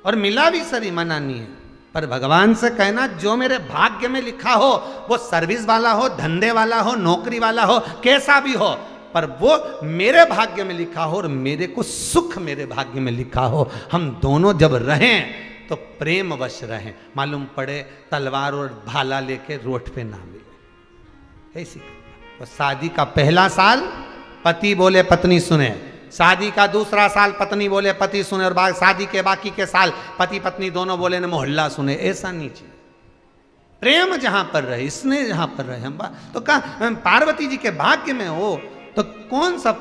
और मिला भी सही, मना नहीं है। पर भगवान से कहना जो मेरे भाग्य में लिखा हो, वो सर्विस वाला हो, धंधे वाला हो, नौकरी वाला हो, कैसा भी हो, पर वो मेरे भाग्य में लिखा हो और मेरे को सुख मेरे भाग्य में लिखा हो। हम दोनों जब रहें तो प्रेम वश रहें, मालूम पड़े तलवार और भाला लेके रोड पे ना मिले। ऐसी तो शादी का पहला साल पति बोले पत्नी सुने, शादी का दूसरा साल पत्नी बोले पति सुने, और शादी के बाकी के साल पति पत्नी दोनों बोले न मोहल्ला सुने। ऐसा नहीं चाहिए। प्रेम जहां पर रहे, स्नेह जहां पर रहे। हम तो कहा पार्वती जी के भाग्य में हो तो कौन सा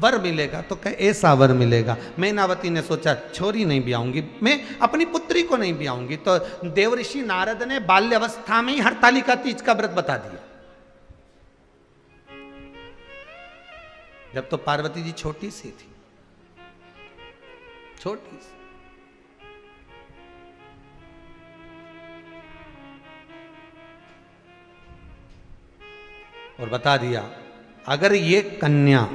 वर मिलेगा? तो कहे ऐसा वर मिलेगा। मैनावती ने सोचा छोरी नहीं ब्याऊंगी, मैं अपनी पुत्री को नहीं ब्याऊंगी। तो देवऋषि नारद ने बाल्यावस्था में ही हरतालिका तीज का व्रत बता दिया। जब तो पार्वती जी छोटी सी थी, छोटी सी, और बता दिया अगर ये कन्या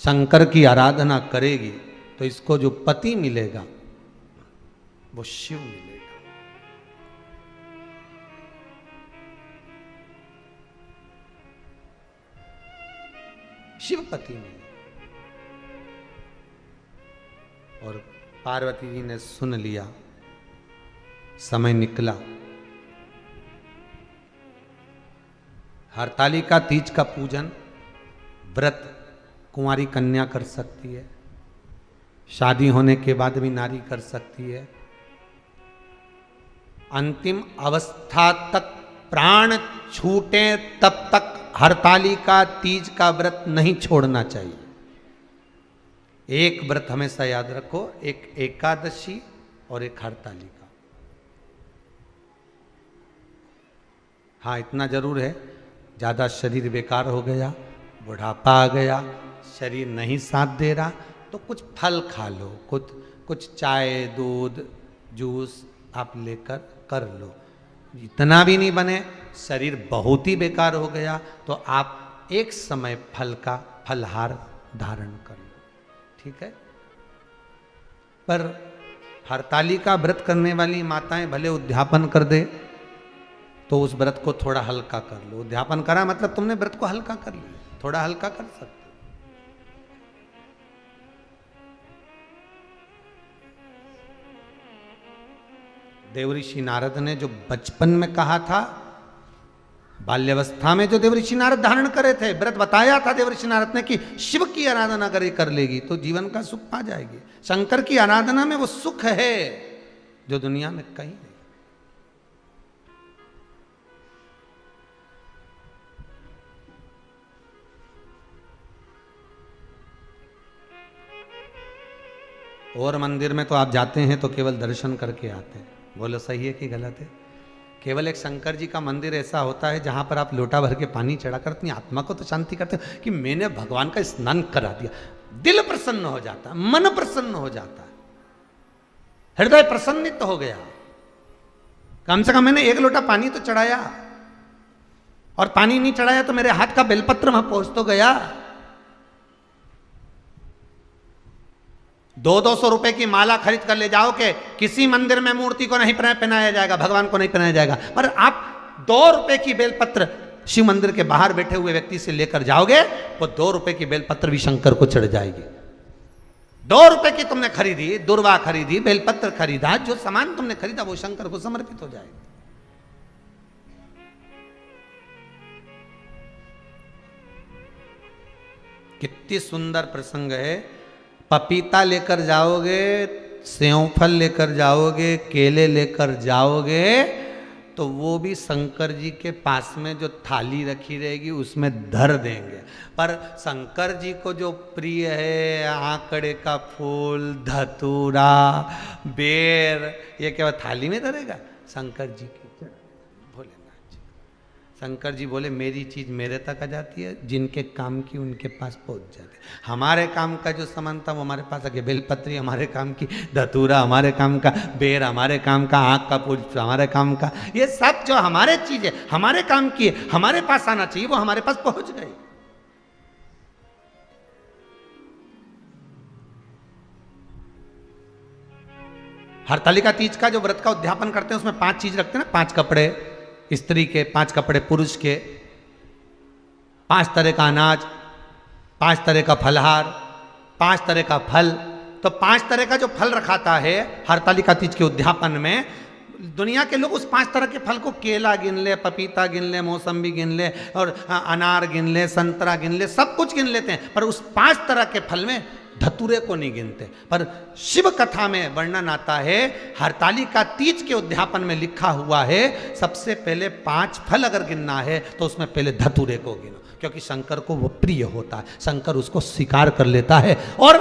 शंकर की आराधना करेगी तो इसको जो पति मिलेगा वो शिव मिलेगा। शिवपति मिले। और पार्वती जी ने सुन लिया, समय निकला। हरतालिका तीज का पूजन व्रत कुंवारी कन्या कर सकती है, शादी होने के बाद भी नारी कर सकती है। अंतिम अवस्था तक प्राण छूटे तब तक हरतालिका तीज का व्रत नहीं छोड़ना चाहिए। एक व्रत हमेशा याद रखो, एक एकादशी और एक हरतालिका। हाँ इतना जरूर है, ज्यादा शरीर बेकार हो गया, बुढ़ापा आ गया, शरीर नहीं साथ दे रहा, तो कुछ फल खा लो, कुछ कुछ चाय दूध जूस आप लेकर कर लो। इतना भी नहीं बने, शरीर बहुत ही बेकार हो गया, तो आप एक समय फल का फलहार धारण कर लो, ठीक है। पर हरतालिका व्रत करने वाली माताएं भले उद्यापन कर दे तो उस व्रत को थोड़ा हल्का कर लो। उद्यापन करा मतलब तुमने व्रत को हल्का कर लिया, थोड़ा हल्का कर सकते। देवऋषि नारद ने जो बचपन में कहा था, बाल्यावस्था में जो देवऋषि नारद धारण करे थे, व्रत बताया था देवऋषि नारद ने कि शिव की आराधना करे कर लेगी तो जीवन का सुख पा जाएगी। शंकर की आराधना में वो सुख है जो दुनिया में कहीं नहीं। और मंदिर में तो आप जाते हैं तो केवल दर्शन करके आते हैं। बोलो सही है कि गलत है? केवल एक शंकर जी का मंदिर ऐसा होता है जहां पर आप लोटा भर के पानी चढ़ाकर अपनी आत्मा को तो शांति करते हो कि मैंने भगवान का स्नान करा दिया। दिल प्रसन्न हो जाता, मन प्रसन्न हो जाता, हृदय प्रसन्नित हो गया। कम से कम मैंने एक लोटा पानी तो चढ़ाया, और पानी नहीं चढ़ाया तो मेरे हाथ का बेलपत्र वहां पहुंच तो गया। 200-200 रुपए की माला खरीद कर ले जाओ के किसी मंदिर में मूर्ति को नहीं पहनाया जाएगा, भगवान को नहीं पहनाया जाएगा, पर आप 2 रुपए की बेलपत्र शिव मंदिर के बाहर बैठे हुए व्यक्ति से लेकर जाओगे, वो 2 रुपए की बेलपत्र भी शंकर को चढ़ जाएगी। 2 रुपए की तुमने खरीदी, दुर्वा खरीदी, बेलपत्र खरीदा, जो सामान तुमने खरीदा वो शंकर को समर्पित हो जाएगा। कितनी सुंदर प्रसंग है। पपीता लेकर जाओगे, सेव फल लेकर जाओगे, केले लेकर जाओगे, तो वो भी शंकर जी के पास में जो थाली रखी रहेगी उसमें धर देंगे। पर शंकर जी को जो प्रिय है आंकड़े का फूल, धतूरा, बेर, ये क्या थाली में धरेगा? शंकर जी की भोलेनाथ जी। शंकर जी बोले मेरी चीज मेरे तक आ जाती है, जिनके काम की उनके पास पहुंच जाती है। हमारे काम का जो सामान था वो हमारे पास आके, बेलपत्री हमारे काम की, धतूरा हमारे काम का, बेर हमारे काम का, आँख का फूल हमारे काम का, ये सब जो हमारे चीज है हमारे काम की है, हमारे पास आना चाहिए, वो हमारे पास पहुंच गई। हरतालिका तीज का जो व्रत का उद्यापन करते हैं उसमें 5 चीज रखते हैं ना, 5 कपड़े स्त्री के, 5 कपड़े पुरुष के, 5 तरह का अनाज, 5 तरह का फलहार, 5 तरह का फल। तो 5 तरह का जो फल रखाता है हरतालिका तीज के उद्यापन में, दुनिया के लोग उस 5 तरह के फल को, केला गिन ले, पपीता गिन ले, मौसम्बी गिन ले, और अनार गिन ले, संतरा गिन ले, सब कुछ गिन लेते हैं, पर उस 5 तरह के फल में धतूरे को नहीं गिनते। पर शिव कथा में वर्णन आता है, हरतालिका तीज के उद्यापन में लिखा हुआ है सबसे पहले 5 फल अगर गिनना है तो उसमें पहले धतूरे को गिनो, क्योंकि शंकर को वो प्रिय होता है, शंकर उसको स्वीकार कर लेता है। और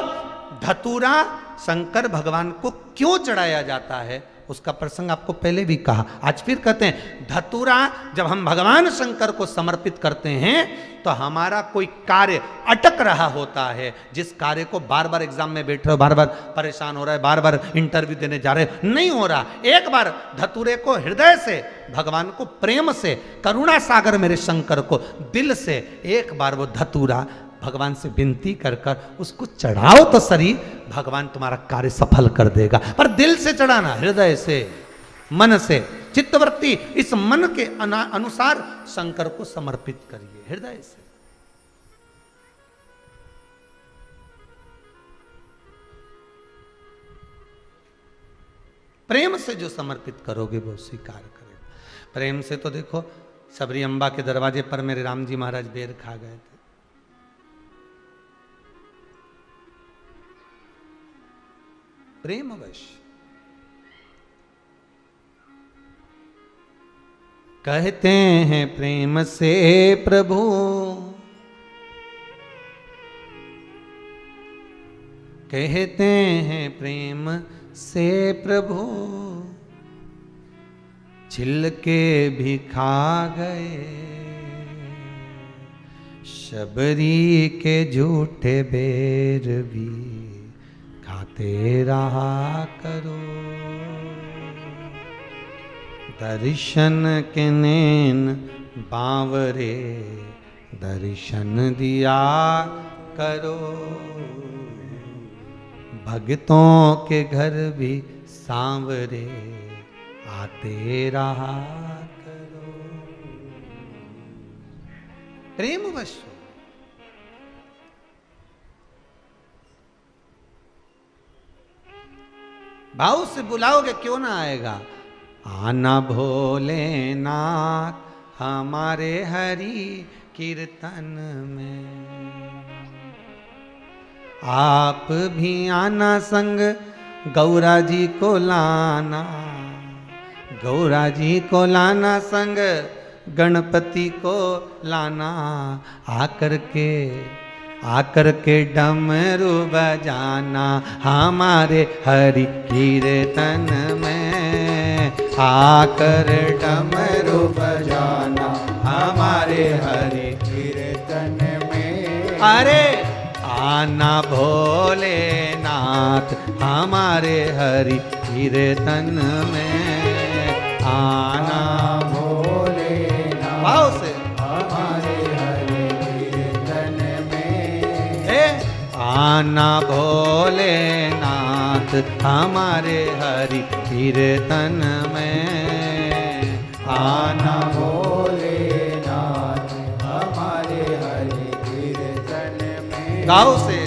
धतूरा शंकर भगवान को क्यों चढ़ाया जाता है उसका प्रसंग आपको पहले भी कहा, आज फिर कहते हैं। धतूरा जब हम भगवान शंकर को समर्पित करते हैं तो हमारा कोई कार्य अटक रहा होता है, जिस कार्य को बार बार एग्जाम में बैठ रहे हो, बार बार परेशान हो रहा है, बार बार इंटरव्यू देने जा रहे हो, नहीं हो रहा, एक बार धतूरे को हृदय से, भगवान को प्रेम से, करुणा सागर मेरे शंकर को दिल से एक बार वो धतूरा भगवान से विनती कर कर उसको चढ़ाओ तो सही, भगवान तुम्हारा कार्य सफल कर देगा। पर दिल से चढ़ाना, हृदय से, मन से, चित्तवृत्ति, इस मन के अनुसार शंकर को समर्पित करिए, हृदय से। प्रेम से जो समर्पित करोगे वो स्वीकार करेगा। प्रेम से तो देखो, सबरी अम्बा के दरवाजे पर मेरे राम जी महाराज बेर खा गए थे, प्रेमवश। कहते हैं प्रेम से प्रभु, कहते हैं प्रेम से प्रभु, छिलके भी खा गए, शबरी के झूठे बेर भी खा आते रहा करो। दर्शन के नैन बांवरे दर्शन दिया करो। भक्तों के घर भी सांवरे आते रहा करो। प्रेम वश भाव से बुलाओगे क्यों ना आएगा। आना भोलेनाथ हमारे हरि कीर्तन में। आप भी आना संग गौरा जी को लाना। गौरा जी को लाना संग गणपति को लाना। आकर के डमरू बजाना हमारे हरि कीर्तन में। आकर डमरू बजाना हमारे हरि कीर्तन में। अरे आना भोलेनाथ हमारे हरि कीर्तन में। आना भोलेनाथ भाव से हमारे हरि कीर्तन में। आना भोलेनाथ हमारे हरि कीर्तन में। आना भोलेनाथ हमारे हरि कीर्तन में। गाओ से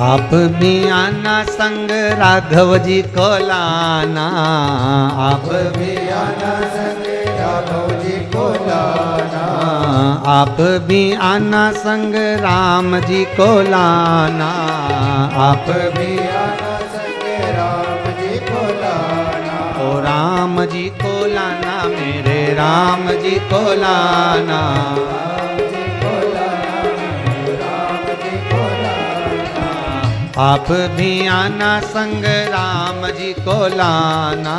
आप भी आना संग राघव जी को लाना। आप भी आना संग राघव जी को लाना। आप भी आना संग राम जी को लाना। आप भी आना संग राम जी को लाना। ओ राम जी को लाना मेरे राम जी को लाना। आप भी आना संग राम जी को लाना।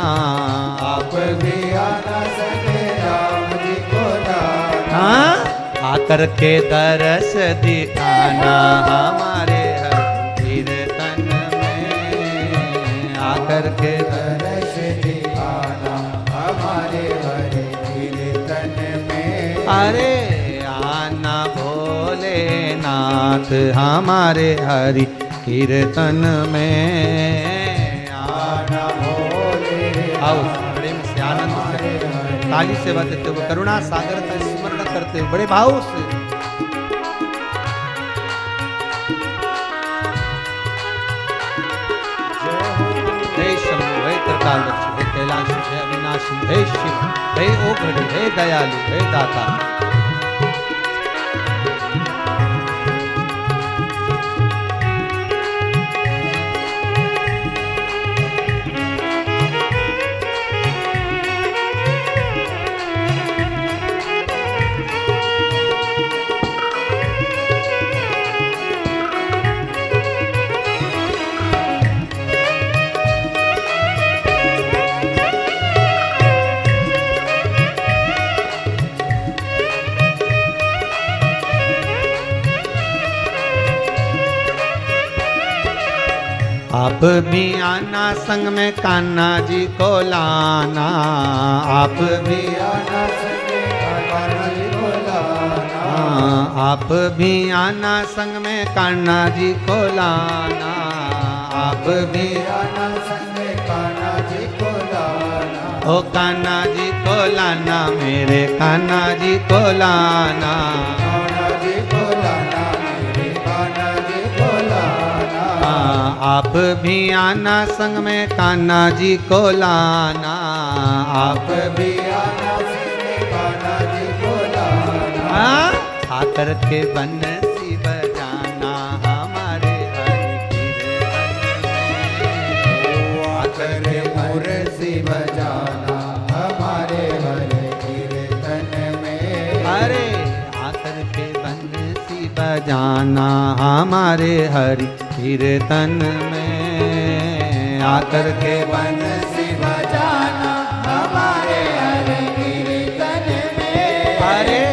आप भी आना संग राम जी को लाना। आकर के दरस दिखाना हमारे हरि कीर्तन में। आकर के दरस दिखाना हमारे हरि कीर्तन में। अरे आना भोलेनाथ हमारे हरि कीर्तन में। आना भोले आओ प्रेम से आनंद से ताली से बजते हुए करुणा सागर का स्मरण करते हुए बड़े भाव से। हे शंभु हे त्रिकालदर्शी हे कैलाशी हे अविनाशी हे शिव हे ओघड़ी हे दयालु हे दाता। आप भी आना संग में कान्हा जी को लाना। आप भी आना संग में कान्हा जी को लाना। आप भी आना संग में कान्हा जी को लाना। आप भी आना संग में कान्हा जी को लाना। ओ कान्हा जी को लाना मेरे कान्हा जी को लाना। कान्हा जी को लाना मेरे कान्हा जी को लाना। आप भी आना संग में कान्हा जी को लाना। आप भी आना संग में कान्हा जी को लाना। आकर के बंसी बजाना हमारे हरि कीर्तन में। आकर के मुरसी बजाना हमारे हरि कीर्तन में। अरे आकर के बंसी बजाना हमारे हरि कीर्तन में। आकर के बंसी बजाना हमारे हरि कीर्तन में। अरे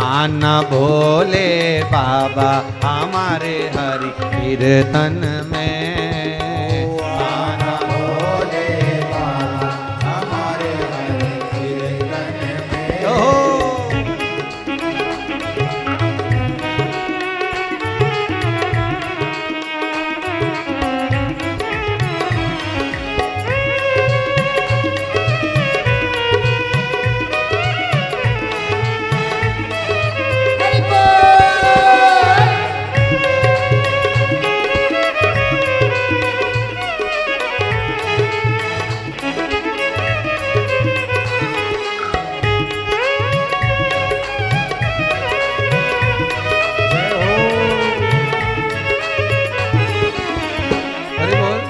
आना भोले बाबा हमारे हरि कीर्तन में। आना भोले बाबा हमारे हरि कीर्तन में। ओहो हरि बोल।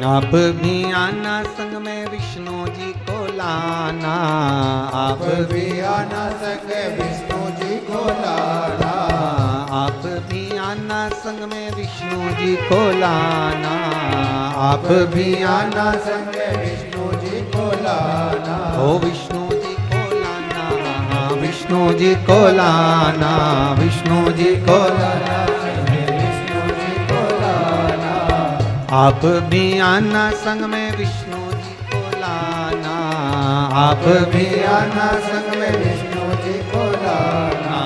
आप भी आना संग में विष्णु जी को लाना। आप आप भी आना संग विष्णु जी को लाना। आप भी आना संग में विष्णु जी को लाना। आप भी आना आना संग विष्णु जी को लाना। ओ विष्णु जी को लाना। विष्णु जी को लाना। विष्णु जी को लाना। विष्णु जी को लाना। आप भी आना संग में विष्णु जी को लाना। आप भी आना संग में विष्णु जी को लाना।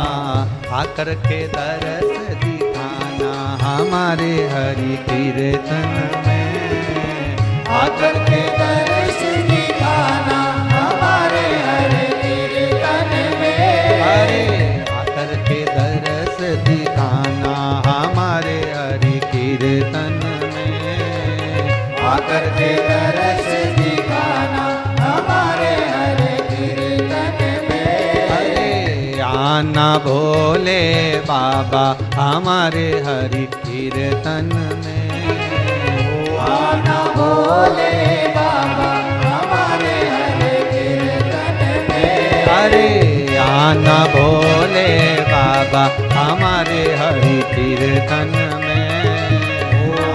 आकर के दरस दिखाना हमारे हरि कीर्तन में। आकर के दर्श दिखाना हमारे हरि कीर्तन में। अरे आकर के दरस दिखाना हमारे हरि कीर्तन में। आकर के दर्श दिखाना हमारे हरि कीर्तन में। अरे आना भोले बाबा हमारे हरि कीर्तन में। आना भोले बाबा हमारे हरि कीर्तन में। अरे आना भोले बाबा हमारे हरि कीर्तन में।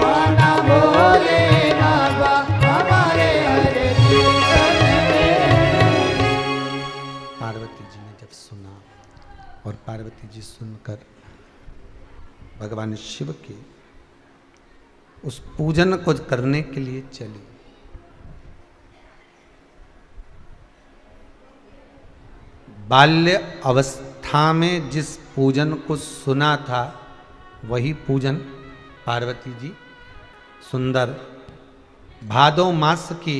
आना भोले बाबा हमारे हरि कीर्तन में। पार्वती जी ने जब सुना और पार्वती जी सुनकर भगवान शिव के उस पूजन को करने के लिए चली। बाल्य अवस्था में जिस पूजन को सुना था वही पूजन पार्वती जी सुंदर भादो मास की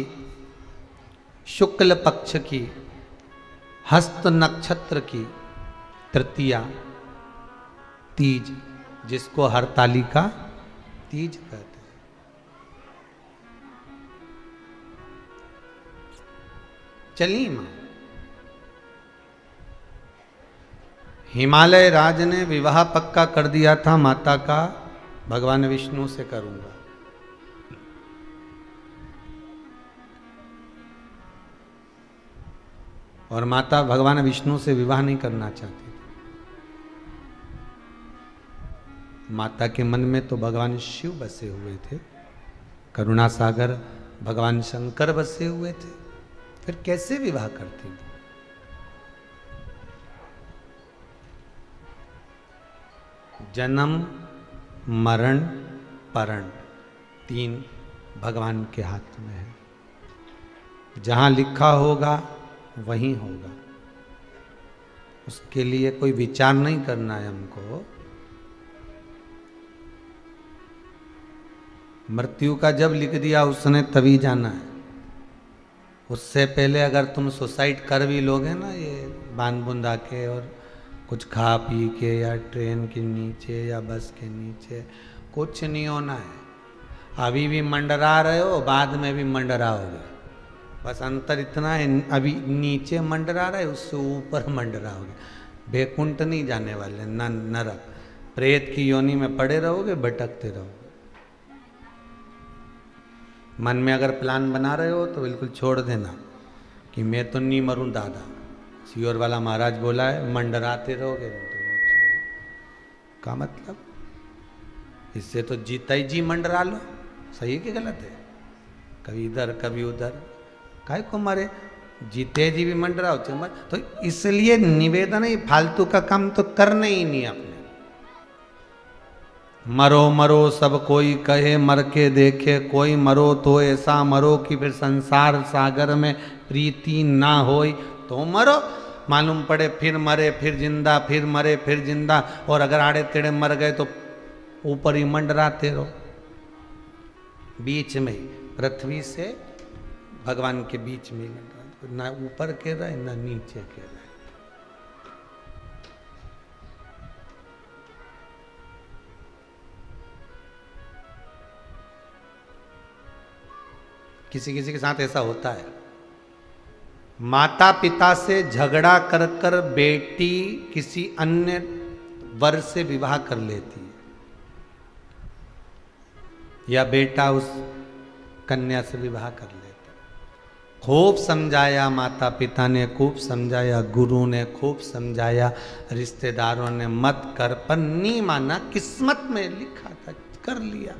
शुक्ल पक्ष की हस्त नक्षत्र की तृतीया तीज, जिसको हरतालिका तीज कहते हैं। चली मां। हिमालय राज ने विवाह पक्का कर दिया था माता का, भगवान विष्णु से करूंगा। और माता भगवान विष्णु से विवाह नहीं करना चाहती थी। माता के मन में तो भगवान शिव बसे हुए थे, करुणा सागर भगवान शंकर बसे हुए थे, फिर कैसे विवाह करती? जन्म मरण परण तीन भगवान के हाथ में है। जहां लिखा होगा वहीं होगा, उसके लिए कोई विचार नहीं करना है हमको। मृत्यु का जब लिख दिया उसने तभी जाना है। उससे पहले अगर तुम सुसाइड कर भी लोगे ना, ये बांध बुंदा के और कुछ खा पी के या ट्रेन के नीचे या बस के नीचे कुछ नहीं होना है। अभी भी मंडरा रहे हो, बाद में भी मंडराओगे। बस अंतर इतना है, अभी नीचे मंडरा रहे, उससे ऊपर मंडराओगे। बैकुंठ नहीं जाने वाले, ना नरक। प्रेत की योनि में पड़े रहोगे, भटकते रहोगे। मन में अगर प्लान बना रहे हो तो बिल्कुल छोड़ देना कि मैं तो नहीं मरूं दादा। सियोर वाला महाराज बोला है, मंडराते रहोगे तो का मतलब, इससे तो जीता ही जी मंडरा लो। सही कि गलत है? कभी इधर कभी उधर, काहे को मरे, जीते जी भी मंडराओ चमर। तो इसलिए निवेदन है, फालतू का काम तो करना ही नहीं अपने। मरो मरो सब कोई कहे, मर के देखे कोई, मरो तो ऐसा मरो कि फिर संसार सागर में प्रीति ना होई तो मरो। मालूम पड़े फिर मरे फिर जिंदा, फिर मरे फिर जिंदा, और अगर आड़े टेढ़े मर गए तो ऊपर ही मंडराते रहो। बीच में पृथ्वी से भगवान के बीच में, ना ऊपर के रहे ना नीचे के रहे। किसी किसी के साथ ऐसा होता है, माता पिता से झगड़ा कर कर बेटी किसी अन्य वर से विवाह कर लेती है, या बेटा उस कन्या से विवाह कर लेता है। खूब समझाया माता पिता ने, खूब समझाया गुरु ने, खूब समझाया रिश्तेदारों ने, मत कर, पर नहीं माना। किस्मत में लिखा था, कर लिया,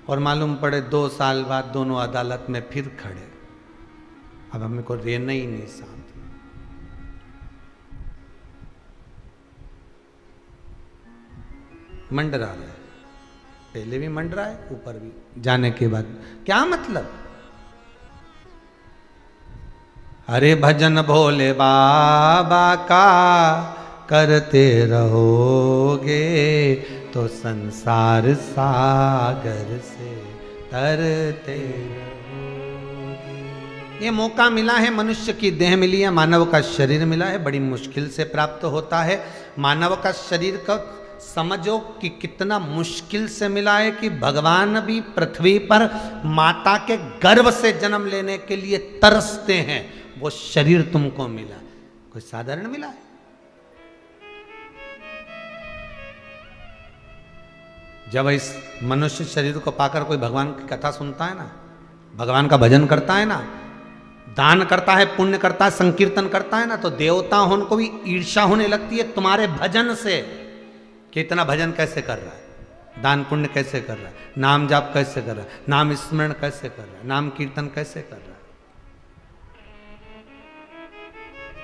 और मालूम पड़े 2 साल बाद दोनों अदालत में फिर खड़े। अब हमें को रहना ही नहीं साथ। मंडरा रहे, पहले भी मंडरा है, ऊपर भी जाने के बाद क्या मतलब। अरे भजन भोले बाबा का करते रहोगे तो संसार सागर से तरते रहोगे। ये मौका मिला है, मनुष्य की देह मिली है, मानव का शरीर मिला है, बड़ी मुश्किल से प्राप्त होता है। मानव का शरीर का समझो कि कितना मुश्किल से मिला है, कि भगवान भी पृथ्वी पर माता के गर्भ से जन्म लेने के लिए तरसते हैं। वो शरीर तुमको मिला, कोई साधारण मिला है? जब इस मनुष्य शरीर को पाकर कोई भगवान की कथा सुनता है ना, भगवान का भजन करता है ना, दान करता है, पुण्य करता है, संकीर्तन करता है ना, तो देवता उनको भी ईर्ष्या होने लगती है तुम्हारे भजन से, कि इतना भजन कैसे कर रहा है, दान पुण्य कैसे कर रहा है, नाम जाप कैसे कर रहा है, नाम स्मरण कैसे कर रहा है, नाम कीर्तन कैसे कर रहा है।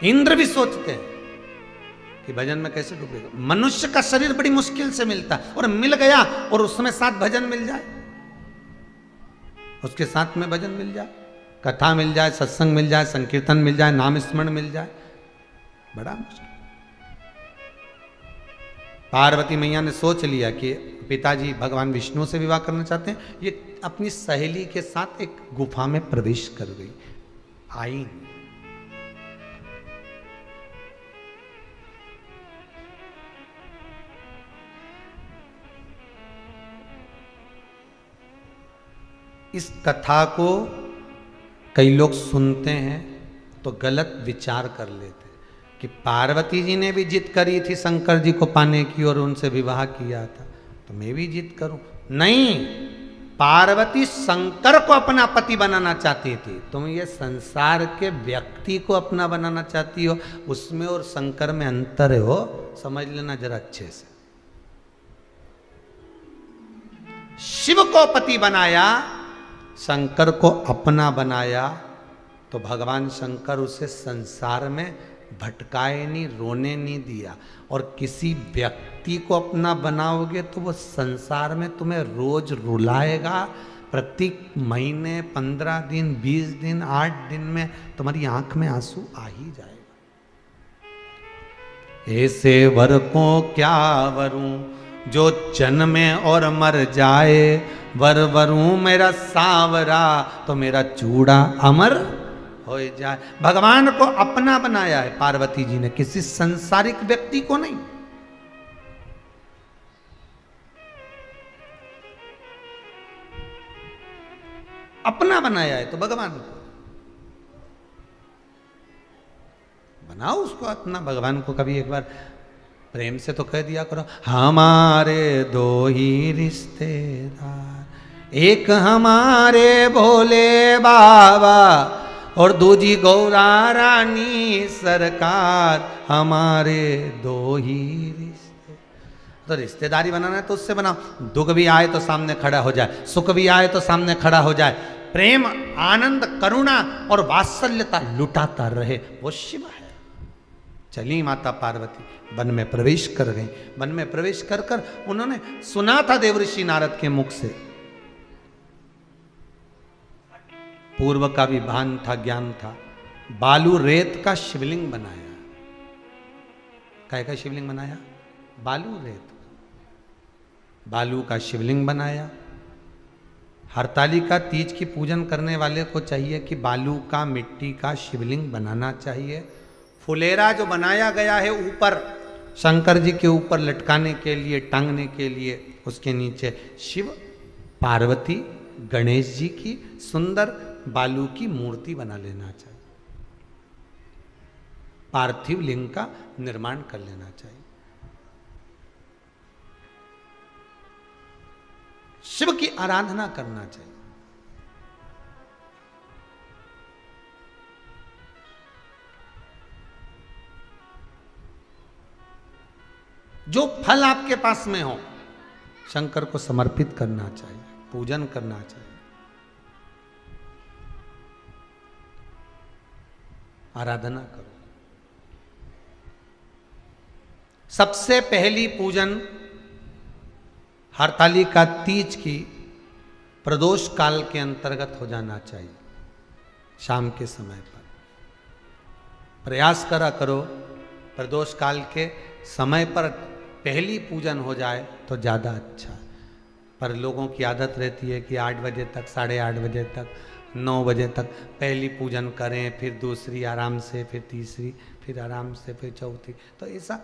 इंद्र भी सोचते हैं कि भजन में कैसे डूबेगा। मनुष्य का शरीर बड़ी मुश्किल से मिलता है, और मिल गया, और उसमें साथ भजन मिल जाए, उसके साथ में भजन मिल जाए, कथा मिल जाए, सत्संग मिल जाए, संकीर्तन मिल जाए, नाम स्मरण मिल जाए, बड़ा मुश्किल। पार्वती मैया ने सोच लिया कि पिताजी भगवान विष्णु से विवाह करना चाहते हैं, ये अपनी सहेली के साथ एक गुफा में प्रवेश कर गई, आई। इस कथा को कई लोग सुनते हैं तो गलत विचार कर लेते हैं कि पार्वती जी ने भी जिद करी थी शंकर जी को पाने की और उनसे विवाह किया था, तो मैं भी जिद करूं। नहीं, पार्वती शंकर को अपना पति बनाना चाहती थी, तुम ये संसार के व्यक्ति को अपना बनाना चाहती हो। उसमें और शंकर में अंतर है, हो समझ लेना जरा अच्छे से। शिव को पति बनाया, शंकर को अपना बनाया, तो भगवान शंकर उसे संसार में भटकाए नहीं, रोने नहीं दिया। और किसी व्यक्ति को अपना बनाओगे तो वो संसार में तुम्हें रोज रुलाएगा। प्रत्येक महीने 15 दिन 20 दिन 8 दिन में तुम्हारी आंख में आंसू आ ही जाएगा। ऐसे वर को क्या वरूं जो जन्मे और मर जाए, वर वरूं मेरा सावरा तो मेरा चूड़ा अमर हो जाए। भगवान को अपना बनाया है पार्वती जी ने, किसी संसारिक व्यक्ति को नहीं। अपना बनाया है तो भगवान को बनाओ, उसको अपना। भगवान को कभी एक बार प्रेम से तो कह दिया करो, हमारे दो ही रिश्तेदार, एक हमारे भोले बाबा और दूजी गौरा रानी सरकार, हमारे दो ही रिश्ते। तो रिश्तेदारी बनाना है तो उससे बनाओ। दुख भी आए तो सामने खड़ा हो जाए, सुख भी आए तो सामने खड़ा हो जाए, प्रेम आनंद करुणा और वात्सल्यता लुटाता रहे, वो शिव है। चली माता पार्वती वन में प्रवेश कर गई। वन में प्रवेश कर कर उन्होंने सुना था देवऋषि नारद के मुख से, पूर्व का भी भान था, ज्ञान था। बालू रेत का शिवलिंग बनाया। काय का शिवलिंग बनाया? बालू रेत, बालू का शिवलिंग बनाया। हरतालिका तीज की पूजन करने वाले को चाहिए कि बालू का मिट्टी का शिवलिंग बनाना चाहिए। फुलेरा जो बनाया गया है ऊपर शंकर जी के ऊपर लटकाने के लिए, टांगने के लिए, उसके नीचे शिव पार्वती गणेश जी की सुंदर बालू की मूर्ति बना लेना चाहिए। पार्थिव लिंग का निर्माण कर लेना चाहिए। शिव की आराधना करना चाहिए। जो फल आपके पास में हो शंकर को समर्पित करना चाहिए, पूजन करना चाहिए, आराधना करो। सबसे पहली पूजन हरतालिका तीज की प्रदोष काल के अंतर्गत हो जाना चाहिए। शाम के समय पर प्रयास करा करो प्रदोष काल के समय पर पहली पूजन हो जाए तो ज़्यादा अच्छा। पर लोगों की आदत रहती है कि 8 बजे तक, 8:30 बजे तक, 9 बजे तक पहली पूजन करें, फिर दूसरी आराम से, फिर तीसरी, फिर आराम से, फिर चौथी। तो ऐसा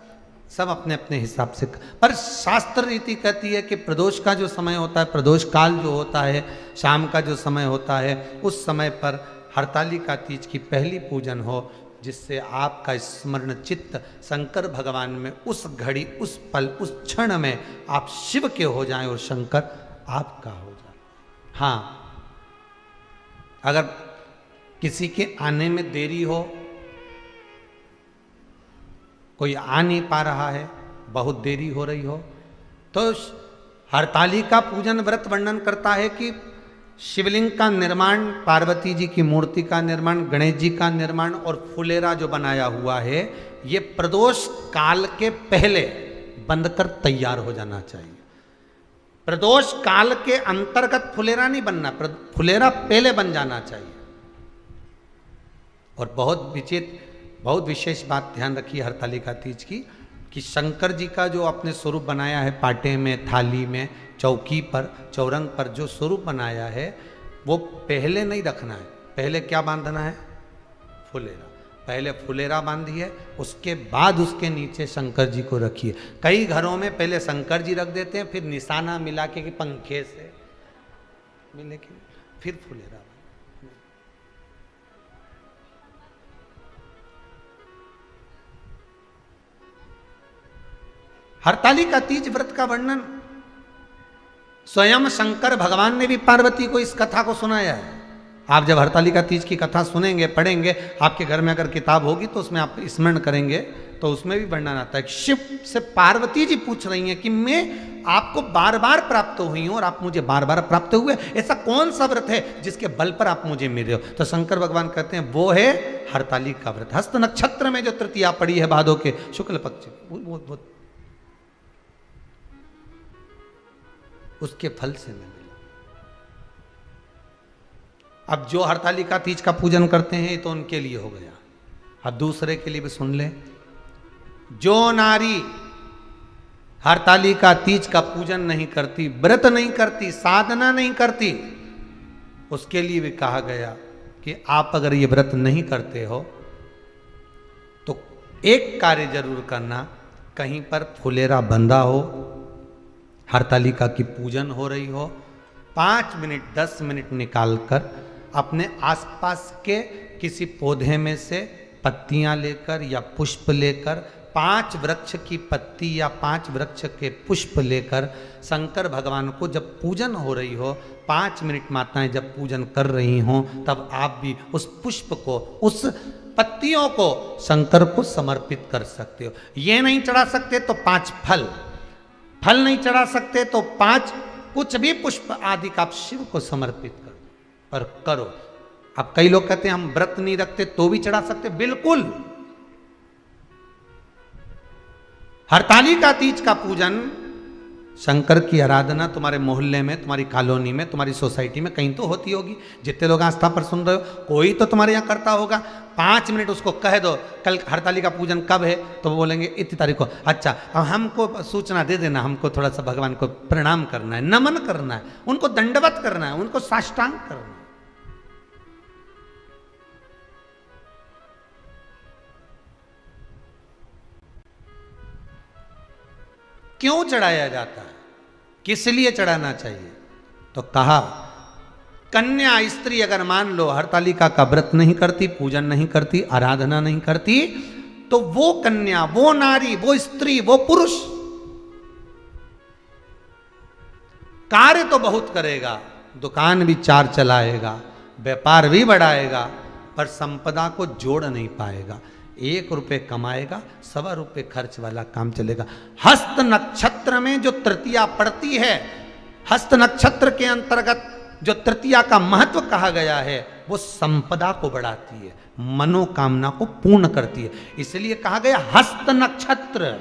सब अपने अपने हिसाब से। पर शास्त्र रीति कहती है कि प्रदोष का जो समय होता है, प्रदोष काल जो होता है, शाम का जो समय होता है, उस समय पर हरतालिका तीज की पहली पूजन हो, जिससे आपका स्मरण चित्त शंकर भगवान में उस घड़ी, उस पल, उस क्षण में आप शिव के हो जाएं और शंकर आपका हो जाए। हाँ, अगर किसी के आने में देरी हो, कोई आ नहीं पा रहा है, बहुत देरी हो रही हो, तो हरतालिका पूजन व्रत वर्णन करता है कि शिवलिंग का निर्माण, पार्वती जी की मूर्ति का निर्माण, गणेश जी का निर्माण और फुलेरा जो बनाया हुआ है, ये प्रदोष काल के पहले बनकर तैयार हो जाना चाहिए। प्रदोष काल के अंतर्गत फुलेरा नहीं बनना, फुलेरा पहले बन जाना चाहिए। और बहुत विशेष बात ध्यान रखिए हरतालिका तीज की, कि शंकर जी का जो अपने स्वरूप बनाया है, पाटे में, थाली में, चौकी पर, चौरंग पर जो स्वरूप बनाया है, वो पहले नहीं रखना है। पहले क्या बांधना है? फुलेरा। पहले फुलेरा बांधिए, उसके बाद उसके नीचे शंकर जी को रखिए। कई घरों में पहले शंकर जी रख देते हैं, फिर निशाना मिला के कि पंखे से मिले के फिर फुलेरा। हरतालिका तीज व्रत का वर्णन स्वयं शंकर भगवान ने भी पार्वती को इस कथा को सुनाया है। आप जब हरतालिका तीज की कथा सुनेंगे, पढ़ेंगे, आपके घर में अगर किताब होगी तो उसमें आप स्मरण करेंगे तो उसमें भी वर्णन आता है। शिव से पार्वती जी पूछ रही हैं कि मैं आपको बार बार प्राप्त हुई हूं और आप मुझे बार बार प्राप्त हुए, ऐसा कौन सा व्रत है जिसके बल पर आप मुझे मिल रहे हो? तो शंकर भगवान कहते हैं वो है हरतालिका व्रत। हस्त नक्षत्र में जो तृतीया पड़ी है भादो के शुक्ल पक्ष, वो उसके फल से मैं मिला। अब जो हरतालिका तीज का पूजन करते हैं तो उनके लिए हो गया। अब दूसरे के लिए भी सुन ले। जो नारी हरतालिका तीज का पूजन नहीं करती, व्रत नहीं करती, साधना नहीं करती, उसके लिए भी कहा गया कि आप अगर ये व्रत नहीं करते हो तो एक कार्य जरूर करना, कहीं पर फुलेरा बंधा हो, हरतालिका की पूजन हो रही हो, 5 मिनट 10 मिनट निकालकर अपने आसपास के किसी पौधे में से पत्तियां लेकर या पुष्प लेकर 5 वृक्ष की पत्ती या 5 वृक्ष के पुष्प लेकर शंकर भगवान को जब पूजन हो रही हो, 5 मिनट माताएं जब पूजन कर रही हों, तब आप भी उस पुष्प को, उस पत्तियों को शंकर को समर्पित कर सकते हो। ये नहीं चढ़ा सकते तो 5 फल नहीं चढ़ा सकते तो 5 कुछ भी पुष्प आदि का आप शिव को समर्पित करो, पर करो। अब कई लोग कहते हैं हम व्रत नहीं रखते तो भी चढ़ा सकते, बिल्कुल। हरतालिका तीज का पूजन, शंकर की आराधना तुम्हारे मोहल्ले में, तुम्हारी कॉलोनी में, तुम्हारी सोसाइटी में कहीं तो होती होगी। जितने लोग आस्था पर सुन रहे हो, कोई तो तुम्हारे यहाँ करता होगा। 5 मिनट उसको कह दो कल हरतालिका पूजन कब है, तो वो बोलेंगे इतनी तारीख को। अच्छा, अब हमको सूचना दे देना, हमको थोड़ा सा भगवान को प्रणाम करना है, नमन करना है, उनको दंडवत करना है, उनको साष्टांग करना है। क्यों चढ़ाया जाता है, किस लिए चढ़ाना चाहिए? तो कहा कन्या स्त्री अगर मान लो हरतालिका का व्रत नहीं करती, पूजन नहीं करती, आराधना नहीं करती, तो वो कन्या, वो नारी, वो स्त्री, वो पुरुष कार्य तो बहुत करेगा, दुकान भी 4 चलाएगा, व्यापार भी बढ़ाएगा, पर संपदा को जोड़ नहीं पाएगा। 1 रुपये कमाएगा, 1.25 रुपये खर्च वाला काम चलेगा। हस्त नक्षत्र में जो तृतीया पड़ती है, हस्त नक्षत्र के अंतर्गत जो तृतीया का महत्व कहा गया है, वो संपदा को बढ़ाती है, मनोकामना को पूर्ण करती है। इसलिए कहा गया हस्त नक्षत्र।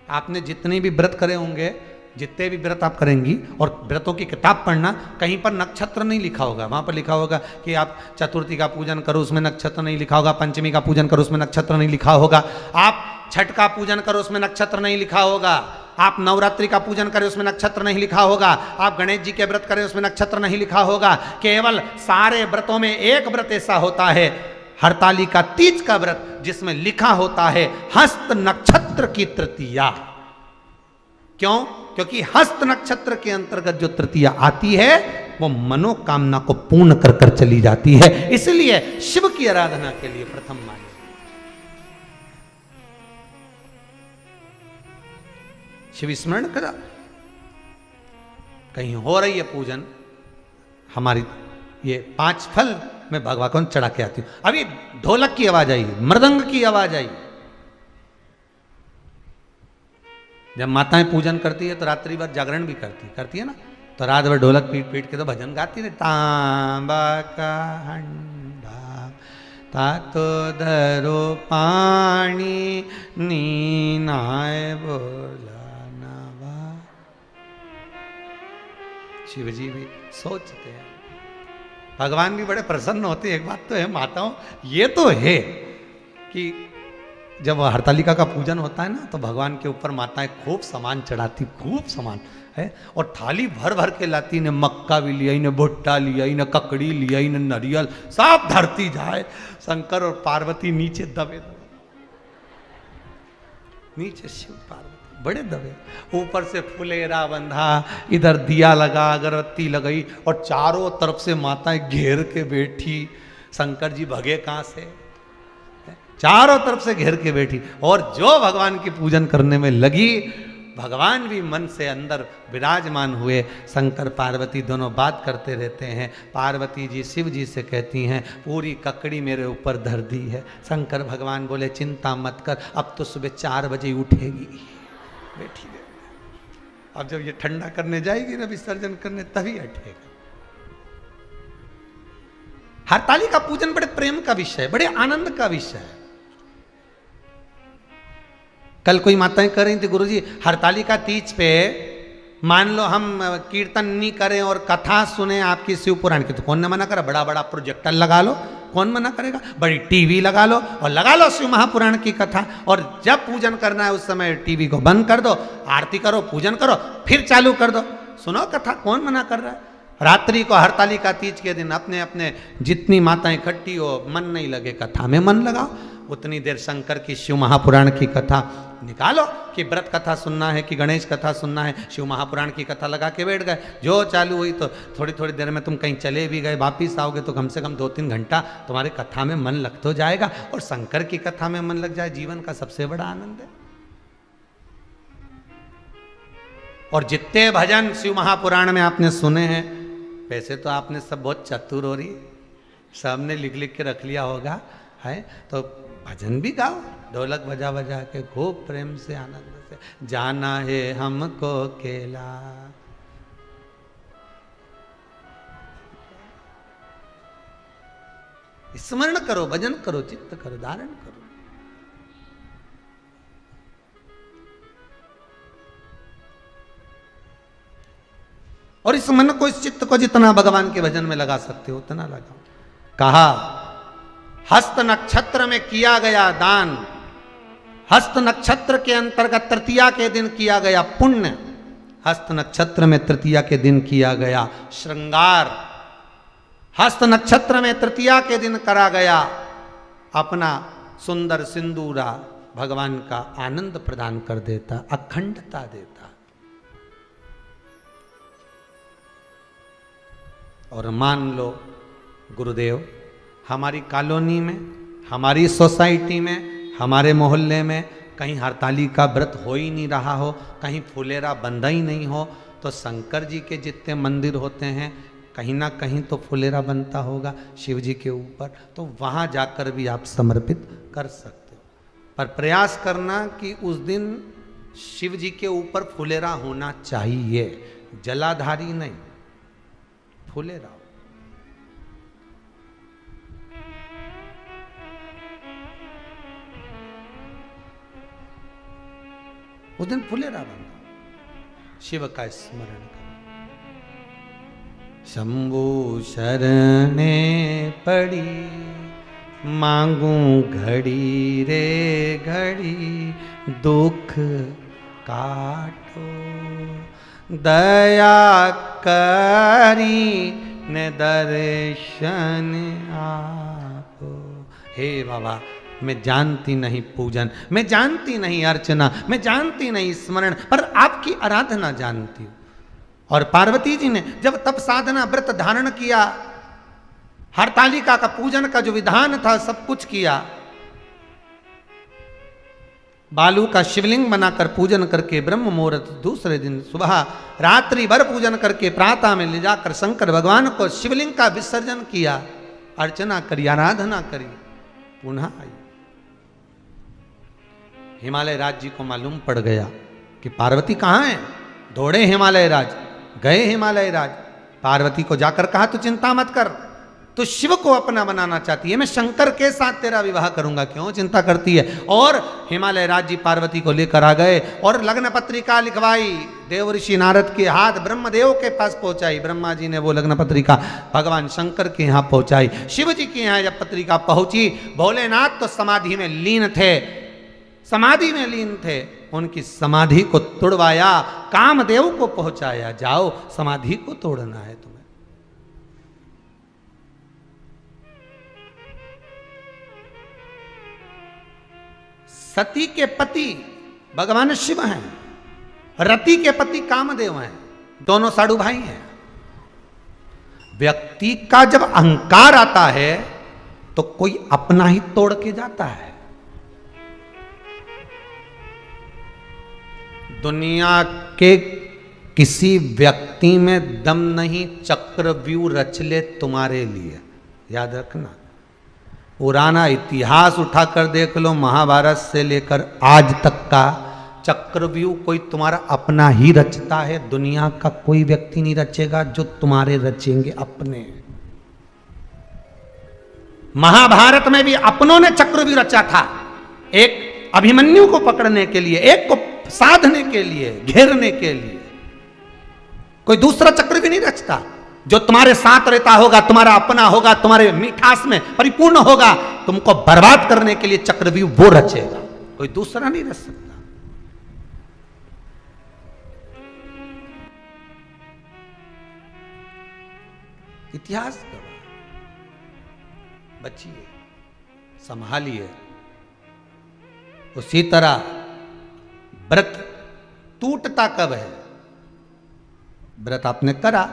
आपने जितने भी व्रत करे होंगे, जितने भी व्रत आप करेंगी, और व्रतों की किताब पढ़ना, कहीं पर नक्षत्र नहीं लिखा होगा। वहां पर लिखा होगा कि आप चतुर्थी का पूजन करो, उसमें नक्षत्र नहीं लिखा होगा। पंचमी का पूजन करो, उसमें नक्षत्र नहीं लिखा होगा। आप छठ का पूजन करो, उसमें नक्षत्र नहीं लिखा होगा। आप नवरात्रि का पूजन करें, उसमें नक्षत्र नहीं लिखा होगा। आप गणेश जी के व्रत करें, उसमें नक्षत्र नहीं लिखा होगा। केवल सारे व्रतों में एक व्रत ऐसा होता है, हरतालिका तीज का व्रत, जिसमें लिखा होता है हस्त नक्षत्र की तृतीया। क्यों? क्योंकि हस्त नक्षत्र के अंतर्गत जो तृतीया आती है, वो मनोकामना को पूर्ण कर कर चली जाती है। इसलिए शिव की आराधना के लिए प्रथम माने। शिव स्मरण करा, कहीं हो रही है पूजन, हमारी ये 5 फल मैं भगवान को चढ़ा के आती हूं। अभी ढोलक की आवाज आई, मृदंग की आवाज आई। जब माताएं पूजन करती है तो रात्रि भर जागरण भी करती है ना, तो रात भर ढोलक पीट पीट के तो भजन गाती है। तांबा का हंडा तातो धरो पानी नीनाय बोला नवा। शिव जी भी सोचते हैं, भगवान भी बड़े प्रसन्न होते हैं। एक बात तो है माताओं, ये तो है कि जब हरतालिका का पूजन होता है ना, तो भगवान के ऊपर माताएं खूब सामान चढ़ाती, खूब सामान है, और थाली भर भर के लाती। ने मक्का भी लिया, इन्हें भुट्टा लिया, इन्हें ककड़ी लिया, इन्हें नारियल, सब धरती जाए। शंकर और पार्वती नीचे दबे दबे, नीचे शिव पार्वती बड़े दबे, ऊपर से फुलेरा बंधा, इधर दिया लगा, अगरबत्ती लगाई, और चारों तरफ से माताएं घेर के बैठी। शंकर जी भगे कहां से? चारों तरफ से घेर के बैठी, और जो भगवान की पूजन करने में लगी, भगवान भी मन से अंदर विराजमान हुए। शंकर पार्वती दोनों बात करते रहते हैं। पार्वती जी शिव जी से कहती हैं, पूरी ककड़ी मेरे ऊपर धर दी है। शंकर भगवान बोले, चिंता मत कर, अब तो सुबह 4 बजे उठेगी, बैठी रहे। अब जब ये ठंडा करने जाएगी ना, विसर्जन करने, तभी उठेगा। हरतालिका पूजन बड़े प्रेम का विषय, बड़े आनंद का विषय है। कल कोई माताएं कह रही थी, गुरुजी हरतालिका तीज पे मान लो हम कीर्तन नहीं करें और कथा सुने आपकी शिव पुराण की, तो कौन ने मना करा? बड़ा बड़ा प्रोजेक्टर लगा लो, कौन मना करेगा? बड़ी टीवी लगा लो और लगा लो शिव महापुराण की कथा, और जब पूजन करना है उस समय टीवी को बंद कर दो, आरती करो, पूजन करो, फिर चालू कर दो, सुनो कथा, कौन मना कर रहा है? रात्रि को हरतालिका तीज के दिन अपने अपने जितनी माताएं इकट्ठी हो, मन नहीं लगे कथा में मन लगाओ, उतनी देर शंकर की शिव महापुराण की कथा निकालो कि व्रत कथा सुनना है कि गणेश कथा सुनना है, शिव महापुराण की कथा लगा के बैठ गए। जो चालू हुई तो थोड़ी थोड़ी देर में तुम कहीं चले भी गए, वापिस आओगे तो कम से कम 2-3 घंटा तुम्हारे कथा में मन लग तो जाएगा। और शंकर की कथा में मन लग जाए, जीवन का सबसे बड़ा आनंद है। और जितने भजन शिव महापुराण में आपने सुने हैं, वैसे तो आपने सब बहुत चतुर हो रही, सबने लिख लिख के रख लिया होगा, है तो भजन भी गाओ, ढोलक बजा बजा के खूब प्रेम से आनंद से। जाना है हमको केला, स्मरण करो, भजन करो, चित्त करो, धारण करो। और इस मन को, इस चित्त को जितना भगवान के भजन में लगा सकते हो उतना लगाओ। कहा हस्त नक्षत्र में किया गया दान, हस्त नक्षत्र के अंतर्गत तृतीया के दिन किया गया पुण्य, हस्त नक्षत्र में तृतीया के दिन किया गया श्रृंगार, हस्त नक्षत्र में तृतीया के दिन करा गया अपना सुंदर सिंदूरा, भगवान का आनंद प्रदान कर देता, अखंडता देता। और मान लो गुरुदेव हमारी कॉलोनी में, हमारी सोसाइटी में, हमारे मोहल्ले में कहीं हरतालिका व्रत हो ही नहीं रहा हो, कहीं फुलेरा बंधा ही नहीं हो, तो शंकर जी के जितने मंदिर होते हैं कहीं ना कहीं तो फुलेरा बनता होगा शिव जी के ऊपर, तो वहाँ जाकर भी आप समर्पित कर सकते हो। पर प्रयास करना कि उस दिन शिव जी के ऊपर फुलेरा होना चाहिए, जलाधारी नहीं, फुलेरा। उस दिन फुलेरा बना, शिव का स्मरण करो। शंभु शरणे पड़ी, मांगू घड़ी रे घड़ी, दुख काटो, दया करी ने दर्शन आपो। हे बाबा, मैं जानती नहीं पूजन, मैं जानती नहीं अर्चना, मैं जानती नहीं स्मरण, पर आपकी आराधना जानती हूं। और पार्वती जी ने जब तप साधना व्रत धारण किया, हरतालिका का पूजन का जो विधान था सब कुछ किया, बालू का शिवलिंग बनाकर पूजन करके ब्रह्म मुहूर्त दूसरे दिन सुबह रात्रि भर पूजन करके प्रातः में ले जाकर शंकर भगवान को शिवलिंग का विसर्जन किया, अर्चना करी, आराधना करी, पुनः आई। हिमालय राज जी को मालूम पड़ गया कि पार्वती कहाँ है। दौड़े हिमालय राज, गए हिमालय राज, पार्वती को जाकर कहा तू चिंता मत कर, तो शिव को अपना बनाना चाहती है, मैं शंकर के साथ तेरा विवाह करूंगा, क्यों चिंता करती है। और हिमालय राज जी पार्वती को लेकर आ गए और लग्न पत्रिका लिखवाई, देवऋषि नारद के हाथ ब्रह्मदेव के पास पहुंचाई, ब्रह्मा जी ने वो लग्न पत्रिका भगवान शंकर के यहाँ पहुंचाई। शिव जी के यहाँ जब पत्रिका पहुंची, भोलेनाथ तो समाधि में लीन थे, समाधि में लीन थे, उनकी समाधि को तोड़वाया, कामदेव को पहुंचाया, जाओ समाधि को तोड़ना है तुम्हें। सती के पति भगवान शिव हैं, रति के पति कामदेव हैं, दोनों साडू भाई हैं। व्यक्ति का जब अहंकार आता है तो कोई अपना ही तोड़ के जाता है। दुनिया के किसी व्यक्ति में दम नहीं चक्रव्यूह रच ले तुम्हारे लिए, याद रखना। पुराना इतिहास उठाकर देख लो, महाभारत से लेकर आज तक का चक्रव्यूह कोई तुम्हारा अपना ही रचता है, दुनिया का कोई व्यक्ति नहीं रचेगा जो तुम्हारे रचेंगे अपने। महाभारत में भी अपनों ने चक्रव्यूह रचा था, एक अभिमन्यु को पकड़ने के लिए, एक को साधने के लिए, घेरने के लिए। कोई दूसरा चक्रव्यूह नहीं रचता, जो तुम्हारे साथ रहता होगा, तुम्हारा अपना होगा, तुम्हारे मिठास में परिपूर्ण होगा, तुमको बर्बाद करने के लिए चक्रव्यूह वो रचेगा, कोई दूसरा नहीं रच सकता। इतिहास गवाह। बचिए, संभालिए। उसी तरह व्रत टूटता कब है? व्रत आपने करा,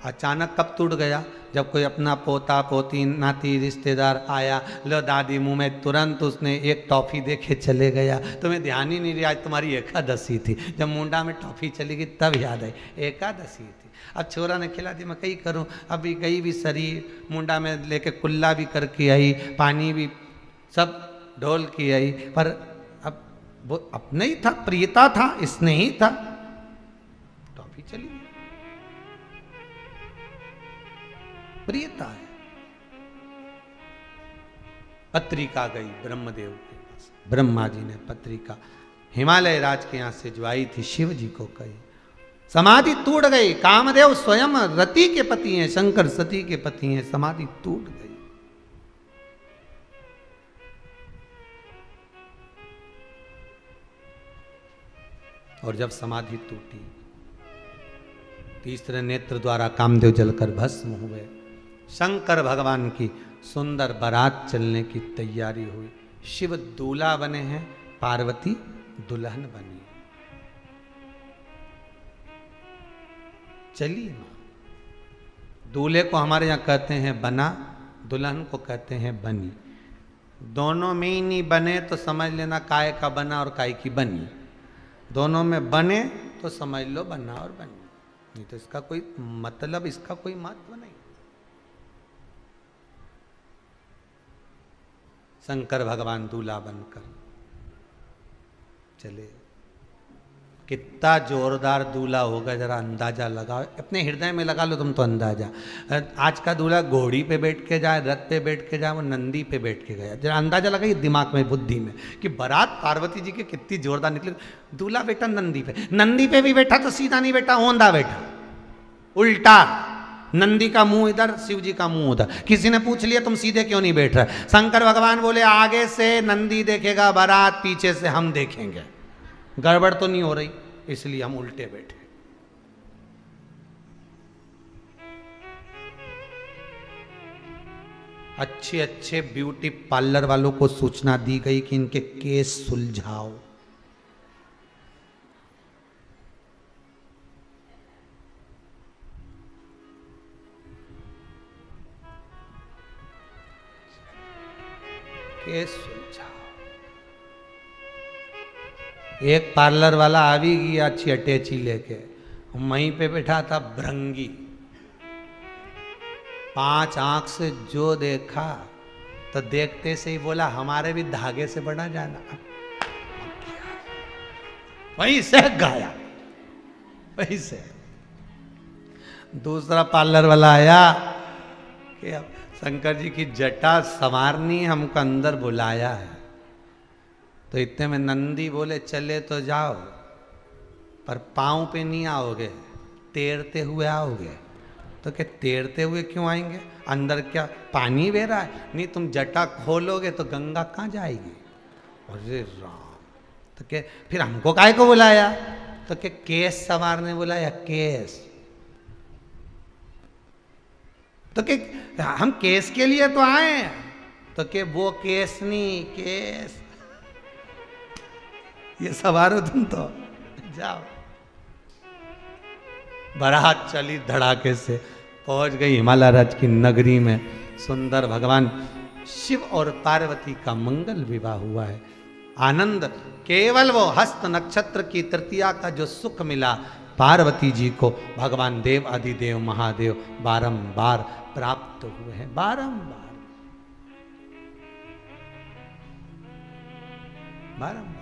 अचानक कब टूट गया? जब कोई अपना पोता पोती नाती रिश्तेदार आया, लो दादी मुंह में, तुरंत उसने एक टॉफी देके चले गया, तुम्हें ध्यान ही नहीं रहा आज तुम्हारी एकादशी थी। जब मुंडा में टॉफी चली गई तब याद आई एकादशी थी। अब छोरा ने खिला दी, मैं कहीं करूं, अभी गई भी शरीर मुंडा में लेके कुल्ला भी करके आई, पानी भी सब ढोल की आई, पर अब वो अपने ही था, प्रियता था, इसने ही था, टॉफी चली गई। प्रियता है। पत्रिका गई ब्रह्मदेव के पास, ब्रह्मा जी ने पत्रिका हिमालय राज के यहां से जो आई थी शिव जी को कही। समाधि टूट गई। कामदेव स्वयं रति के पति हैं, शंकर सती के पति हैं, समाधि टूट गई। और जब समाधि टूटी, तीसरे नेत्र द्वारा कामदेव जलकर भस्म हुए। शंकर भगवान की सुंदर बारात चलने की तैयारी हुई। शिव दूल्हा बने हैं, पार्वती दुल्हन बनी। चलिए मां, दूल्हे को हमारे यहां कहते हैं बना, दुल्हन को कहते हैं बनी। दोनों में ही नहीं बने तो समझ लेना काय का बना और काय की बनी। दोनों में बने तो समझ लो बना और बनी, नहीं तो इसका कोई मतलब, इसका कोई महत्व नहीं। शंकर भगवान दूल्हा बनकर चले। कितना जोरदार दूल्हा होगा जरा अंदाजा लगाओ, अपने हृदय में लगा लो तुम तो अंदाजा। आज का दूल्हा घोड़ी पे बैठ के जाए, रथ पे बैठ के जाए, वो नंदी पे बैठ के गया, जरा अंदाजा लगाइए दिमाग में, बुद्धि में, कि बारात पार्वती जी की कितनी जोरदार निकली। दूल्हा बैठा नंदी पे, नंदी पे भी बैठा तो सीधा नहीं बैठा, औंधा बैठा, उल्टा। नंदी का मुंह इधर, शिव जी का मुंह उधर। किसी ने पूछ लिया तुम सीधे क्यों नहीं बैठ रहे? शंकर भगवान बोले आगे से नंदी देखेगा बारात, पीछे से हम देखेंगे, गड़बड़ तो नहीं हो रही, इसलिए हम उल्टे बैठे। अच्छे अच्छे ब्यूटी पार्लर वालों को सूचना दी गई कि इनके केस सुलझाओ। केस सुलझाओ। एक पार्लर वाला आ भी गया अच्छी अटैची लेके, वहीं पे बैठा था भृंगी। 5 आंख से जो देखा तो देखते से ही बोला हमारे भी धागे से बना जाना। वहीं से गाया, वहीं से। दूसरा पार्लर वाला आया कि अब शंकर जी की जटा संवारनी, हमको अंदर बुलाया है। तो इतने में नंदी बोले चले तो जाओ, पर पांव पे नहीं आओगे, तैरते हुए आओगे। तो क्या तैरते हुए क्यों आएंगे? अंदर क्या पानी बह रहा है? नहीं, तुम जटा खोलोगे तो गंगा कहाँ जाएगी? अरे राम! तो क्या फिर हमको काहे को बुलाया? तो क्या केस संवारने बुलाया? केस तो क्या हम केस के लिए तो आए? तो क्या वो केस नहीं, केस ये सवारो तुम तो जाओ। बारात चली धड़ाके से, पहुंच गई हिमालय राज की नगरी में। सुंदर भगवान शिव और पार्वती का मंगल विवाह हुआ है। आनंद केवल वो हस्त नक्षत्र की तृतीया का जो सुख मिला, पार्वती जी को भगवान देव अधिदेव महादेव बारंबार प्राप्त हुए हैं, बारंबार बारंबार।